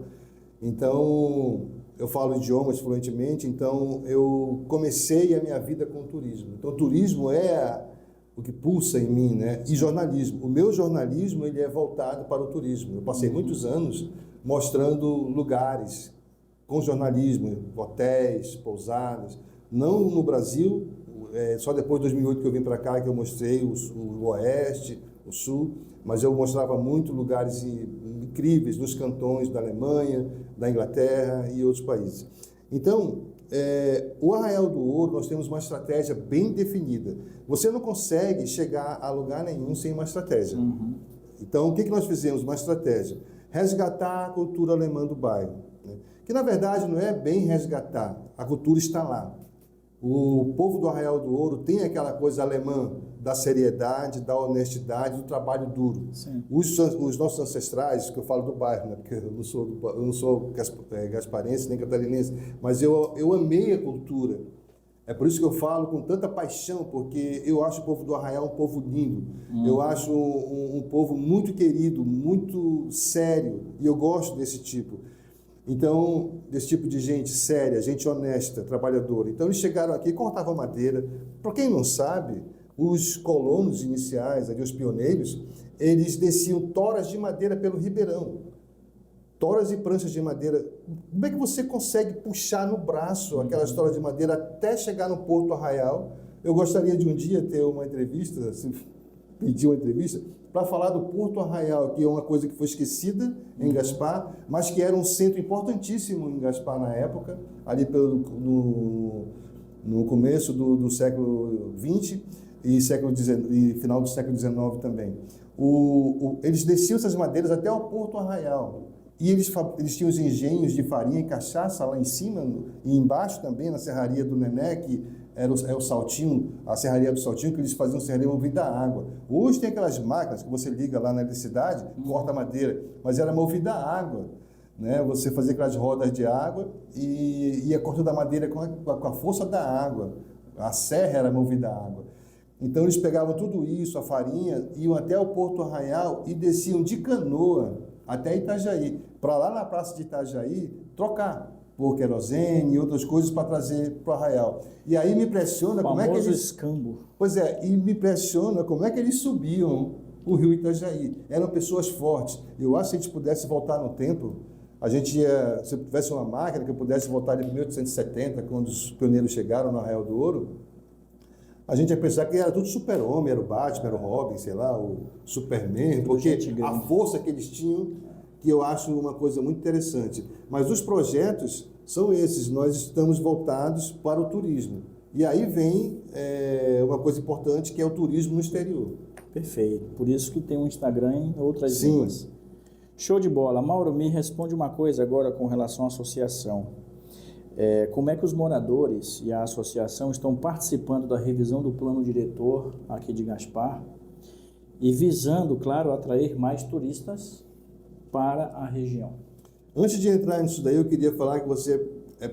Então, eu falo idiomas fluentemente, então eu comecei a minha vida com o turismo. Então, o turismo é o que pulsa em mim, né? E jornalismo. O meu jornalismo ele é voltado para o turismo. Eu passei muitos anos mostrando lugares com jornalismo, hotéis, pousadas, não no Brasil, só depois de 2008 que eu vim para cá que eu mostrei o Oeste, o Sul, mas eu mostrava muito lugares incríveis nos cantões da Alemanha, da Inglaterra e outros países. Então, o Arraial do Ouro, nós temos uma estratégia bem definida. Você não consegue chegar a lugar nenhum sem uma estratégia. Então, o que nós fizemos? Uma estratégia. Resgatar a cultura alemã do bairro. Né? Que, na verdade, não é bem resgatar. A cultura está lá. O povo do Arraial do Ouro tem aquela coisa alemã da seriedade, da honestidade, do trabalho duro. Os nossos ancestrais, que eu falo do bairro, né? Porque eu não sou gasparense nem catarinense, mas eu amei a cultura. É por isso que eu falo com tanta paixão, porque eu acho o povo do Arraial um povo lindo. Eu acho um povo muito querido, muito sério, e eu gosto desse tipo. Então, desse tipo de gente séria, gente honesta, trabalhadora. Então, eles chegaram aqui, cortavam madeira. Para quem não sabe, os colonos iniciais, ali, os pioneiros, eles desciam toras de madeira pelo ribeirão. Toras e pranchas de madeira. Como é que você consegue puxar no braço aquelas toras de madeira até chegar no Porto Arraial? Eu gostaria de um dia ter uma entrevista, se pedir uma entrevista, para falar do Porto Arraial, que é uma coisa que foi esquecida em Gaspar, mas que era um centro importantíssimo em Gaspar na época, ali no começo do século XX e final do século XIX também. Eles desciam essas madeiras até o Porto Arraial. E eles tinham os engenhos de farinha e cachaça lá em cima, e embaixo também, na Serraria do Nené, que era o Saltinho, a Serraria do Saltinho, que eles faziam serraria movida a água. Hoje tem aquelas máquinas que você liga lá na eletricidade, corta a madeira, mas era movida a água. Né? Você fazia aquelas rodas de água e ia cortando a madeira com a força da água. A serra era movida a água. Então eles pegavam tudo isso, a farinha, iam até o Porto Arraial e desciam de canoa até Itajaí, para lá na praça de Itajaí trocar por querosene e outras coisas para trazer para o Arraial. E aí me impressiona como é que eles... escambo. Pois é, e me impressiona como é que eles subiam o rio Itajaí. Eram pessoas fortes. Eu acho que se a gente pudesse voltar no tempo, a gente ia, se tivesse uma máquina que eu pudesse voltar em 1870, quando os pioneiros chegaram no Arraial do Ouro, a gente ia pensar que era tudo super-homem, era o Batman, era o Robin, sei lá, o Superman, porque a força que eles tinham, que eu acho uma coisa muito interessante. Mas os projetos são esses, nós estamos voltados para o turismo. E aí vem uma coisa importante, que é o turismo no exterior. Perfeito, por isso que tem um Instagram em outras línguas. Show de bola. Mauro, me responde uma coisa agora com relação à associação. Como é que os moradores e a associação estão participando da revisão do plano diretor aqui de Gaspar e visando, claro, atrair mais turistas para a região? Antes de entrar nisso daí, eu queria falar que você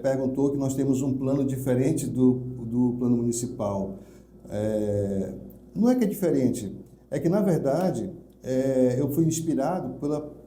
perguntou que nós temos um plano diferente do plano municipal. Não é que é diferente, é que, na verdade, eu fui inspirado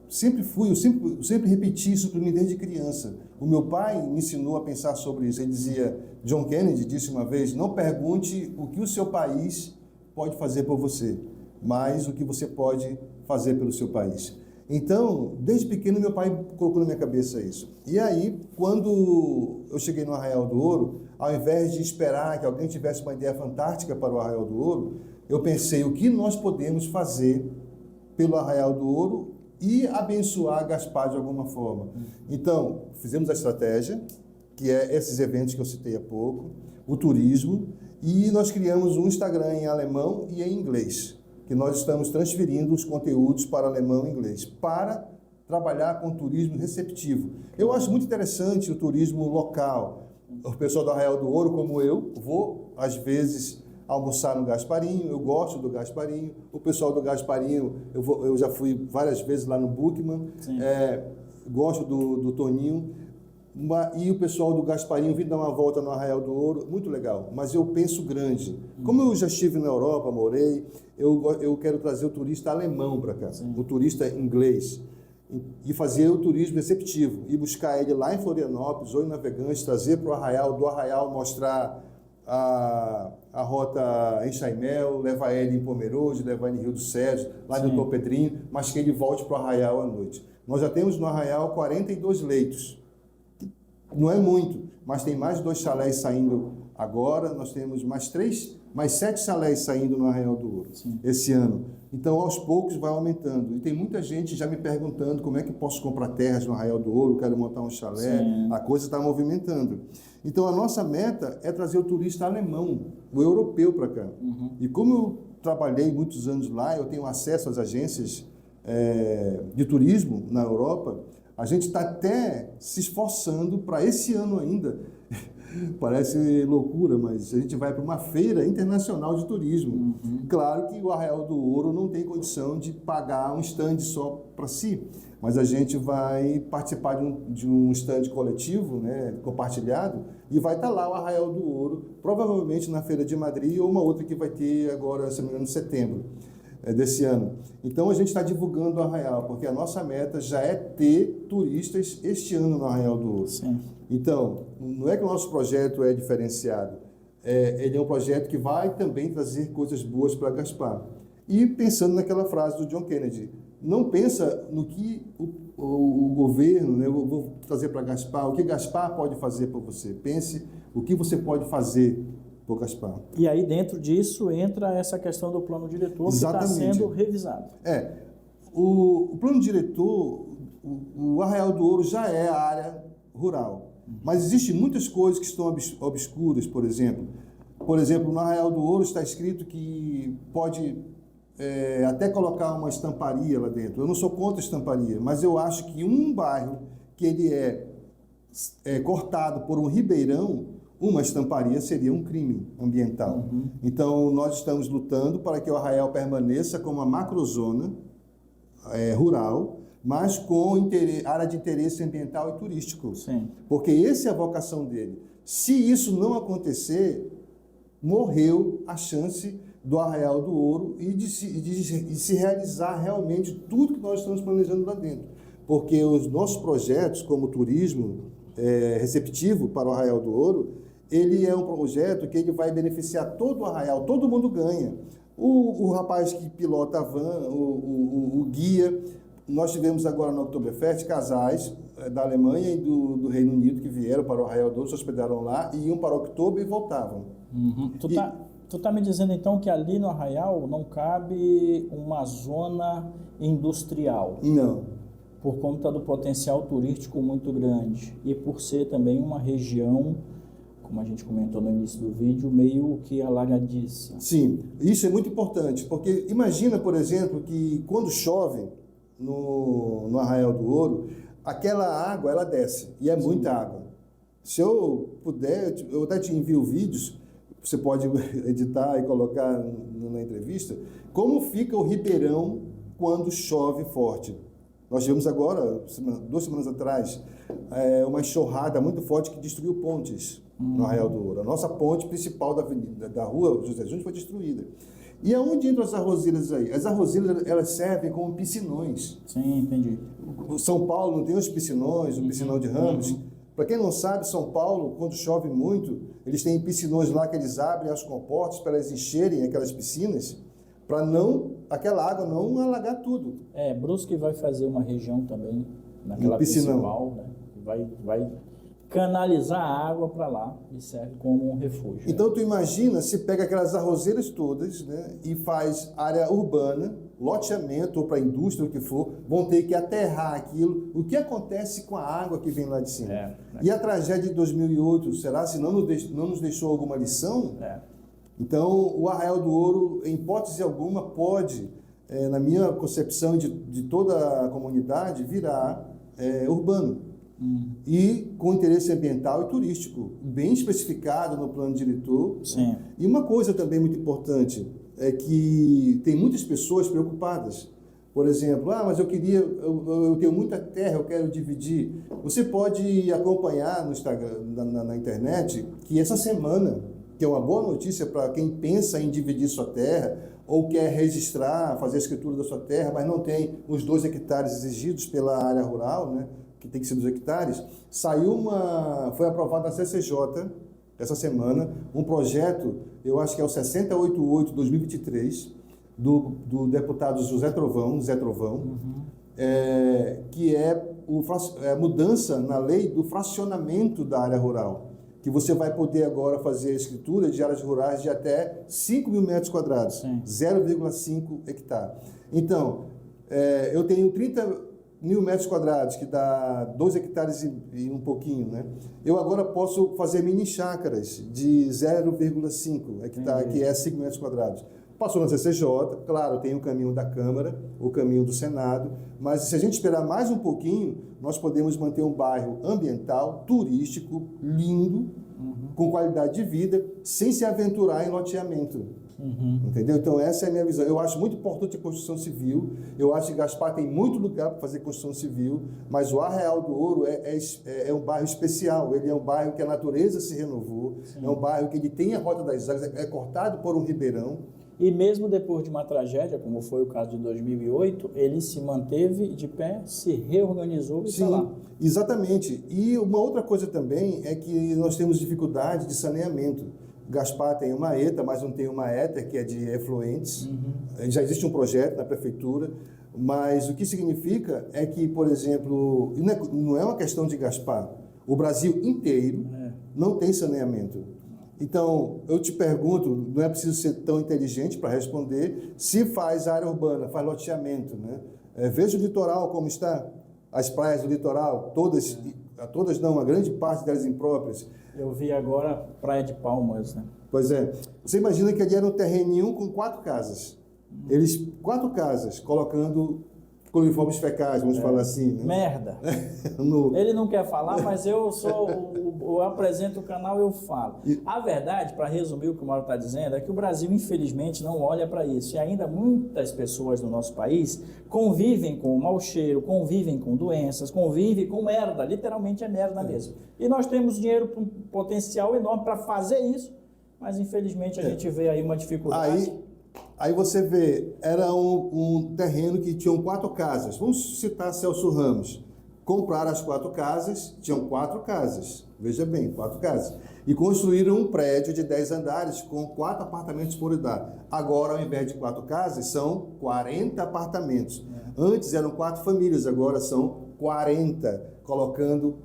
eu sempre repeti isso para mim desde criança. O meu pai me ensinou a pensar sobre isso. Ele dizia, John Kennedy disse uma vez, não pergunte o que o seu país pode fazer por você, mas o que você pode fazer pelo seu país. Então, desde pequeno, meu pai colocou na minha cabeça isso. E aí, quando eu cheguei no Arraial do Ouro, ao invés de esperar que alguém tivesse uma ideia fantástica para o Arraial do Ouro, eu pensei o que nós podemos fazer pelo Arraial do Ouro e abençoar Gaspar de alguma forma. Então, fizemos a estratégia, que é esses eventos que eu citei há pouco, o turismo, e nós criamos um Instagram em alemão e em inglês, que nós estamos transferindo os conteúdos para alemão e inglês, para trabalhar com turismo receptivo. Eu acho muito interessante o turismo local. O pessoal do Arraial do Ouro, como eu, vou, às vezes, almoçar no Gasparinho, eu gosto do Gasparinho. O pessoal do Gasparinho, eu já fui várias vezes lá no Bookman, gosto do Toninho. E o pessoal do Gasparinho vim dar uma volta no Arraial do Ouro, muito legal, mas eu penso grande. Como eu já estive na Europa, morei, eu quero trazer o turista alemão para cá, o turista inglês, e fazer o turismo receptivo, e buscar ele lá em Florianópolis ou em Navegantes, trazer para o Arraial, do Arraial mostrar a rota em Chaimel, levar ele em Pomerode, levar ele em Rio do Sérgio, lá no Dom Pedrinho, mas que ele volte para o Arraial à noite. Nós já temos no Arraial 42 leitos. Não é muito, mas tem mais 2 chalés saindo agora, nós temos mais 7 chalés saindo no Arraial do Ouro esse ano. Então, aos poucos vai aumentando. E tem muita gente já me perguntando como é que posso comprar terras no Arraial do Ouro, quero montar um chalé, a coisa está movimentando. Então, a nossa meta é trazer o turista alemão, o europeu para cá. E como eu trabalhei muitos anos lá, eu tenho acesso às agências de turismo na Europa, a gente está até se esforçando para esse ano ainda, parece loucura, mas a gente vai para uma feira internacional de turismo. Claro que o Arraial do Ouro não tem condição de pagar um stand só para si, mas a gente vai participar de um stand coletivo, né, compartilhado, e vai estar lá o Arraial do Ouro, provavelmente na Feira de Madrid ou uma outra que vai ter agora, se não me engano, em setembro desse ano. Então a gente está divulgando o Arraial, porque a nossa meta já é ter turistas este ano no Arraial do Ouro. Então, não é que o nosso projeto é diferenciado, ele é um projeto que vai também trazer coisas boas para Gaspar. E pensando naquela frase do John Kennedy, não pensa no que o governo, né, eu vou trazer para Gaspar, o que Gaspar pode fazer por você. Pense o que você pode fazer por Gaspar. E aí dentro disso entra essa questão do plano diretor que está sendo revisado. O plano diretor, o Arraial do Ouro já é a área rural, mas existem muitas coisas que estão obscuras, por exemplo. Por exemplo, no Arraial do Ouro está escrito que pode até colocar uma estamparia lá dentro. Eu não sou contra a estamparia, mas eu acho que um bairro que ele é cortado por um ribeirão, uma estamparia seria um crime ambiental. Então, nós estamos lutando para que o Arraial permaneça como uma macrozona rural, mas com área de interesse ambiental e turístico. Porque essa é a vocação dele. Se isso não acontecer, morreu a chance do Arraial do Ouro e de se realizar realmente tudo que nós estamos planejando lá dentro. Porque os nossos projetos, como turismo receptivo para o Arraial do Ouro, ele é um projeto que ele vai beneficiar todo o Arraial, todo mundo ganha. O rapaz que pilota a van, o guia. Nós tivemos agora no Oktoberfest casais da Alemanha e do Reino Unido que vieram para o Arraial do Ouro, se hospedaram lá, e iam para o Oktober e voltavam. Tu tá me dizendo então que ali no Arraial não cabe uma zona industrial? Não. Por conta do potencial turístico muito grande e por ser também uma região, como a gente comentou no início do vídeo, meio que alagadiça. Sim, isso é muito importante, porque imagina, por exemplo, que quando chove no Arraial do Ouro, aquela água ela desce, e é muita água. Se eu puder, eu até te envio vídeos, você pode editar e colocar na entrevista, como fica o Ribeirão quando chove forte. Nós tivemos agora, 2 semanas atrás, uma enxurrada muito forte que destruiu pontes no Arraial do Ouro. A nossa ponte principal da rua José Júnior foi destruída. E aonde entram as arrozeiras aí? As arrozeiras, elas servem como piscinões. Sim, entendi. O São Paulo não tem os piscinões, o piscinão de Ramos. Para quem não sabe, São Paulo, quando chove muito, eles têm piscinões lá que eles abrem as comportas para eles encherem aquelas piscinas, para aquela água não alagar tudo. Brusque vai fazer uma região também, naquela piscinão. principal, né? Vai canalizar a água para lá e serve como um refúgio. Então, tu imagina se pega aquelas arrozeiras todas, né, e faz área urbana, loteamento ou para indústria, o que for, vão ter que aterrar aquilo. O que acontece com a água que vem lá de cima? E a tragédia de 2008, será se não nos deixou alguma lição? Então, o Arraial do Ouro, em hipótese alguma, pode, na minha concepção de toda a comunidade, virar urbano. E com interesse ambiental e turístico, bem especificado no plano diretor. Sim. E uma coisa também muito importante é que tem muitas pessoas preocupadas. Por exemplo, mas eu tenho muita terra, eu quero dividir. Você pode acompanhar no Instagram, na internet, que essa semana, que é uma boa notícia para quem pensa em dividir sua terra ou quer registrar, fazer a escritura da sua terra, mas não tem os 2 hectares exigidos pela área rural, né? Que tem que ser 2 hectares, foi aprovado na CCJ, essa semana, um projeto, eu acho que é o 6088-2023, do deputado Zé Trovão, que é a mudança na lei do fracionamento da área rural, que você vai poder agora fazer a escritura de áreas rurais de até 5 mil metros quadrados, 0,5 hectare. Então, eu tenho 30 mil metros quadrados, que dá 2 hectares e um pouquinho, né? Eu agora posso fazer mini chácaras de 0,5 hectare, que é 5 metros quadrados. Passou na CCJ, claro, tem o caminho da Câmara, o caminho do Senado, mas se a gente esperar mais um pouquinho, nós podemos manter um bairro ambiental, turístico, lindo, com qualidade de vida, sem se aventurar em loteamento. Entendeu? Então essa é a minha visão. Eu acho muito importante a construção civil, eu acho que Gaspar tem muito lugar para fazer construção civil, mas o Arraial do Ouro é um bairro especial, ele é um bairro que a natureza se renovou, é um bairro que ele tem a Rota das Águas, é cortado por um ribeirão. E mesmo depois de uma tragédia, como foi o caso de 2008, ele se manteve de pé, se reorganizou e está lá. Exatamente. E uma outra coisa também é que nós temos dificuldade de saneamento. Gaspar tem uma ETA, mas não tem uma ETA, que é de efluentes. Já existe um projeto na prefeitura, mas o que significa é que, por exemplo, não é uma questão de Gaspar. O Brasil inteiro não tem saneamento. Então, eu te pergunto, não é preciso ser tão inteligente para responder, se faz área urbana, faz loteamento, né? Veja o litoral como está, as praias do litoral, todas não, uma grande parte delas impróprias. Eu vi agora Praia de Palmas, né? Pois é. Você imagina que ali era um terreninho com 4 casas. 4 casas, colocando coliformes fecais, vamos falar assim. Né? Merda. Ele não quer falar, mas eu apresento o canal e eu falo. A verdade, para resumir o que o Mauro está dizendo, é que o Brasil, infelizmente, não olha para isso. E ainda muitas pessoas no nosso país convivem com o mau cheiro, convivem com doenças, convivem com merda. Literalmente é merda mesmo. E nós temos dinheiro, um potencial enorme para fazer isso, mas infelizmente a gente vê aí uma dificuldade. Aí você vê, era um terreno que tinham 4 casas. Vamos citar Celso Ramos. Compraram as 4 casas, tinham 4 casas. Veja bem, 4 casas. E construíram um prédio de 10 andares com 4 apartamentos por andar. Agora, ao invés de 4 casas, são 40 apartamentos. Antes eram 4 famílias, agora são 40, colocando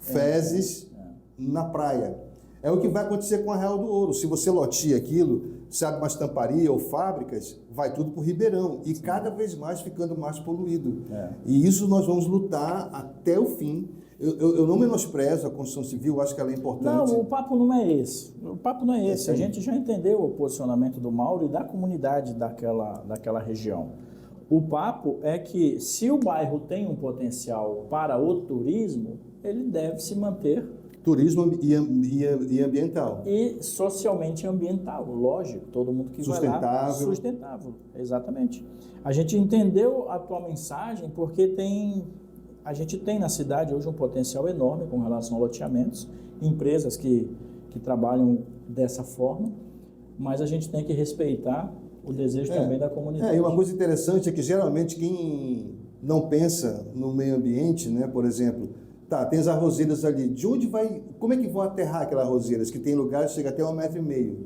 fezes na praia. É o que vai acontecer com a Arraial do Ouro. Se você loteia aquilo, se abre uma estamparia ou fábricas, vai tudo para o Ribeirão. E cada vez mais ficando mais poluído. E isso nós vamos lutar até o fim. Eu não menosprezo a construção civil, acho que ela é importante. Não, o papo não é esse. O papo não é esse. A gente já entendeu o posicionamento do Mauro e da comunidade daquela região. O papo é que se o bairro tem um potencial para o turismo, ele deve se manter Turismo e ambiental. E socialmente ambiental, lógico, todo mundo que vai lá... Sustentável, exatamente. A gente entendeu a tua mensagem porque a gente tem na cidade hoje um potencial enorme com relação a loteamentos, empresas que trabalham dessa forma, mas a gente tem que respeitar o desejo também da comunidade. E uma coisa interessante é que geralmente quem não pensa no meio ambiente, né, por exemplo, tem as arrozeiras ali, como é que vão aterrar aquelas arrozeiras, que tem lugares que chega até 1,5 m?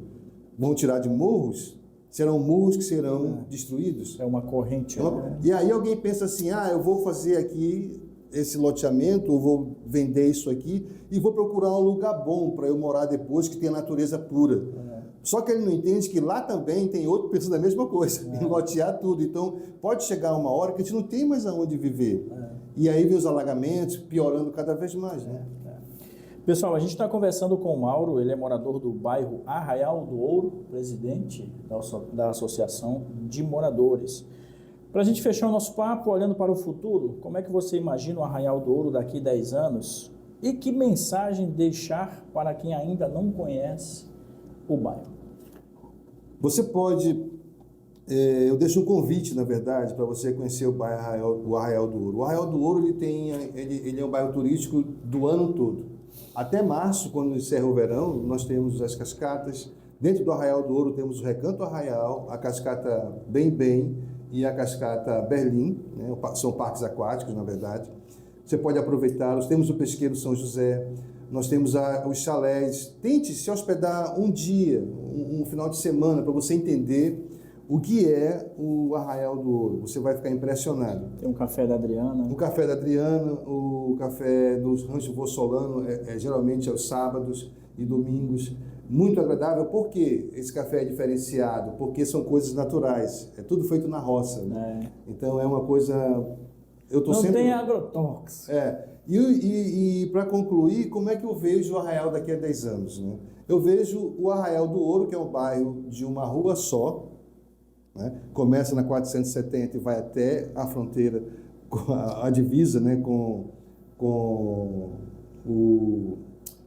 Vão tirar de morros? Serão morros que serão destruídos? É uma corrente. Né? E aí alguém pensa assim, eu vou fazer aqui esse loteamento, ou vou vender isso aqui, e vou procurar um lugar bom para eu morar depois, que tem a natureza pura. Só que ele não entende que lá também tem outro pensando a mesma coisa, em lotear tudo. Então, pode chegar uma hora que a gente não tem mais aonde viver. E aí vem os alagamentos piorando cada vez mais, né? Pessoal, a gente está conversando com o Mauro, ele é morador do bairro Arraial do Ouro, presidente da Associação de Moradores. Para a gente fechar o nosso papo, olhando para o futuro, como é que você imagina o Arraial do Ouro daqui a 10 anos? E que mensagem deixar para quem ainda não conhece o bairro? Você pode... eu deixo um convite, na verdade, para você conhecer o Arraial do Ouro. O Arraial do Ouro ele é um bairro turístico do ano todo. Até março, quando encerra o verão, nós temos as cascatas. Dentro do Arraial do Ouro temos o Recanto Arraial, a cascata Bem e a cascata Berlim, né? São parques aquáticos, na verdade. Você pode aproveitá-los. Temos o Pesqueiro São José, nós temos os chalés. Tente se hospedar um dia, um final de semana, para você entender o que é o Arraial do Ouro. Você vai ficar impressionado. Tem um café da Adriana. O café da Adriana, o café do Rancho Vossolano, geralmente aos sábados e domingos. Muito agradável. Por que esse café é diferenciado? Porque são coisas naturais. É tudo feito na roça. Né? Então é uma coisa... Não tem agrotóxico. E para concluir, como é que eu vejo o Arraial daqui a 10 anos? Né? Eu vejo o Arraial do Ouro, que é um bairro de uma rua só, né? Começa na 470 e vai até a fronteira, a divisa, né? com o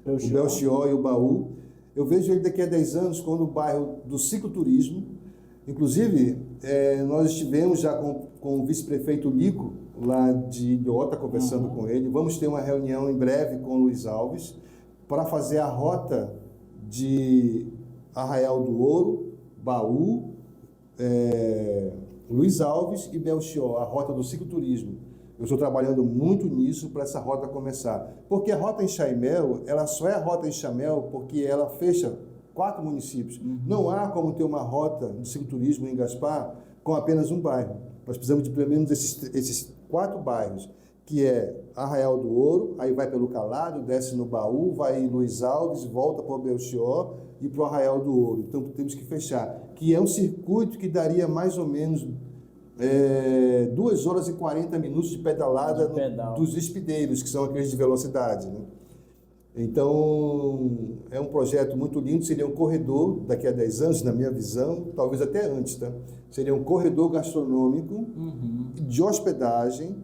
Belchior e o Baú. Eu vejo ele daqui a 10 anos quando o bairro do cicloturismo, inclusive nós estivemos já com o vice-prefeito Lico, lá de Ilhota, conversando com ele. Vamos ter uma reunião em breve com o Luiz Alves para fazer a rota de Arraial do Ouro, Baú, Luiz Alves e Belchior, a rota do cicloturismo. Eu estou trabalhando muito nisso para essa rota começar. Porque a rota em Chaimel, ela só é a rota em Chaimel porque ela fecha 4 municípios. Não há como ter uma rota de cicloturismo em Gaspar com apenas um bairro. Nós precisamos de pelo menos esses 4 bairros, que é Arraial do Ouro, aí vai pelo Calado, desce no Baú, vai em Luiz Alves, volta para o Belchior e para o Arraial do Ouro. Então temos que fechar, que é um circuito que daria mais ou menos 2 horas e 40 minutos de pedalada dos espideiros, que são aqueles de velocidade. Né? Então, é um projeto muito lindo, seria um corredor, daqui a 10 anos, na minha visão, talvez até antes, tá? Seria um corredor gastronômico de hospedagem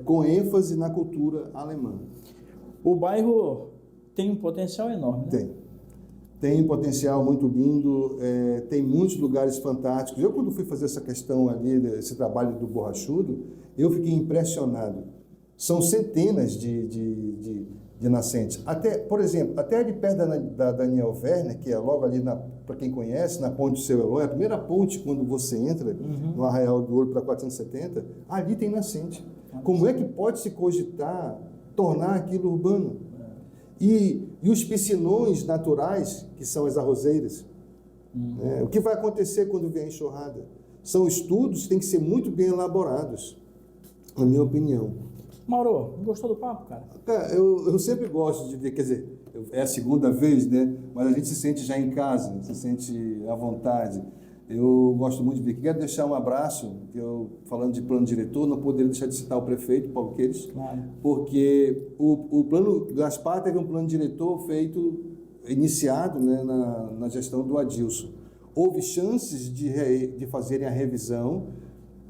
com ênfase na cultura alemã. O bairro tem um potencial enorme, né? Tem um potencial muito lindo, tem muitos lugares fantásticos. Eu, quando fui fazer essa questão ali, esse trabalho do Borrachudo, eu fiquei impressionado. São centenas de nascentes. Por exemplo, até ali perto da Daniel Werner, que é logo ali, para quem conhece, na ponte do Seu Eloy, a primeira ponte quando você entra no Arraial do Ouro para 470, ali tem nascente. Como é que pode se cogitar tornar aquilo urbano? E os piscinões naturais, que são as arrozeiras, o que vai acontecer quando vier a enxurrada? São estudos que têm que ser muito bem elaborados, na minha opinião. Mauro, gostou do papo, cara? Eu sempre gosto de ver, quer dizer, é a segunda vez, né? Mas a gente se sente já em casa, se sente à vontade. Eu gosto muito de ver. Quero deixar um abraço, que falando de plano diretor, não poderia deixar de citar o prefeito, Paulo Queiroz, claro. Porque o plano Gaspar teve um plano diretor iniciado, né, na gestão do Adilson. Houve chances de fazerem a revisão,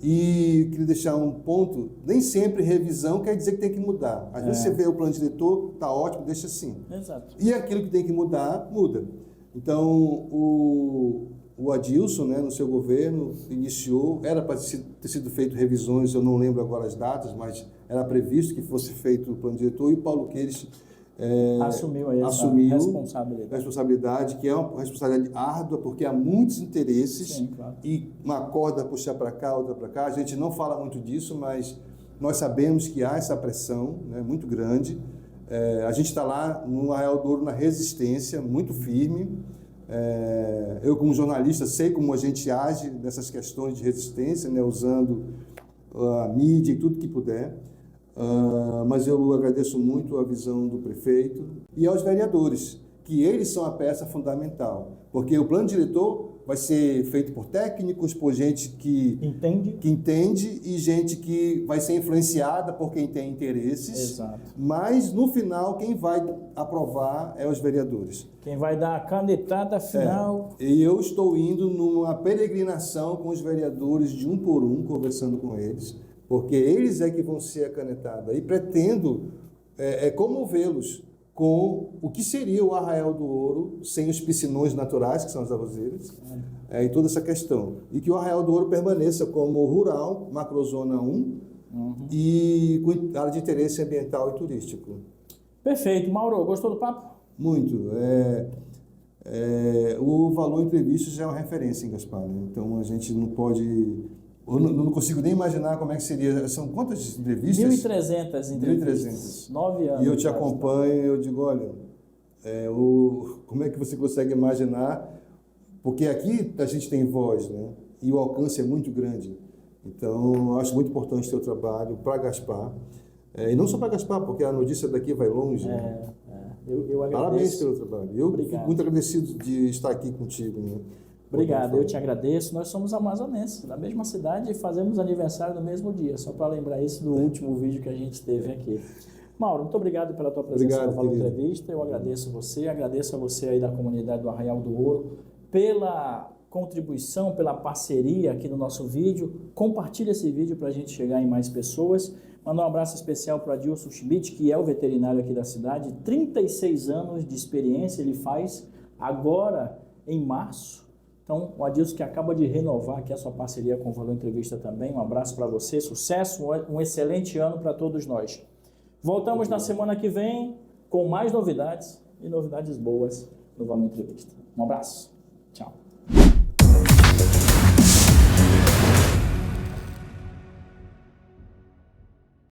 E queria deixar um ponto, nem sempre revisão quer dizer que tem que mudar. Às vezes você vê o plano diretor, tá ótimo, deixa assim. Exato. E aquilo que tem que mudar, muda. Então, o Adilson, né, no seu governo, iniciou, era para ter sido feito revisões, eu não lembro agora as datas, mas era previsto que fosse feito o plano diretor, e o Paulo Queires assumiu essa responsabilidade, que é uma responsabilidade árdua, porque há muitos interesses. Sim, claro. E uma corda puxar para cá, outra para cá. A gente não fala muito disso, mas nós sabemos que há essa pressão, né, muito grande. A gente está lá no Arraial do Ouro na resistência, muito firme. Eu, como jornalista, sei como a gente age nessas questões de resistência, né, usando a mídia e tudo que puder. Mas eu agradeço muito a visão do prefeito e aos vereadores, que eles são a peça fundamental, porque o plano diretor vai ser feito por técnicos, por gente que entende e gente que vai ser influenciada por quem tem interesses. Exato. Mas, no final, quem vai aprovar é os vereadores. Quem vai dar a canetada final. E eu estou indo numa peregrinação com os vereadores de um por um, conversando com eles, porque eles é que vão ser a canetada. E pretendo comovê-los com o que seria o Arraial do Ouro sem os piscinões naturais, que são as arrozeiras, e toda essa questão. E que o Arraial do Ouro permaneça como rural, macrozona 1, e com área de interesse ambiental e turístico. Perfeito. Mauro, gostou do papo? Muito. O valor entrevista já é uma referência em Gaspar, né? Então a gente não pode... Eu não consigo nem imaginar como é que seria. São quantas entrevistas? 1.300 entrevistas. 9 anos. E eu te acompanho e eu digo, olha, como é que você consegue imaginar? Porque aqui a gente tem voz, né? E o alcance é muito grande. Então, eu acho muito importante o teu trabalho para Gaspar. E não só para Gaspar, porque a notícia daqui vai longe. Eu agradeço. Parabéns pelo trabalho. Eu fico muito agradecido de estar aqui contigo, né? Obrigado, eu te agradeço. Nós somos amazonenses, da mesma cidade, e fazemos aniversário no mesmo dia, só para lembrar isso do último vídeo que a gente teve aqui. Mauro, muito obrigado pela tua presença na Valor Entrevista. Eu agradeço a você aí da comunidade do Arraial do Ouro, pela contribuição, pela parceria aqui no nosso vídeo. Compartilhe esse vídeo para a gente chegar em mais pessoas. Mandar um abraço especial para o Adilson Schmidt, que é o veterinário aqui da cidade, 36 anos de experiência ele faz agora em março. Então, o Adilson que acaba de renovar aqui a sua parceria com o Valor Entrevista também. Um abraço para você, sucesso, um excelente ano para todos nós. Voltamos na semana que vem com mais novidades e novidades boas no Valor Entrevista. Um abraço, tchau.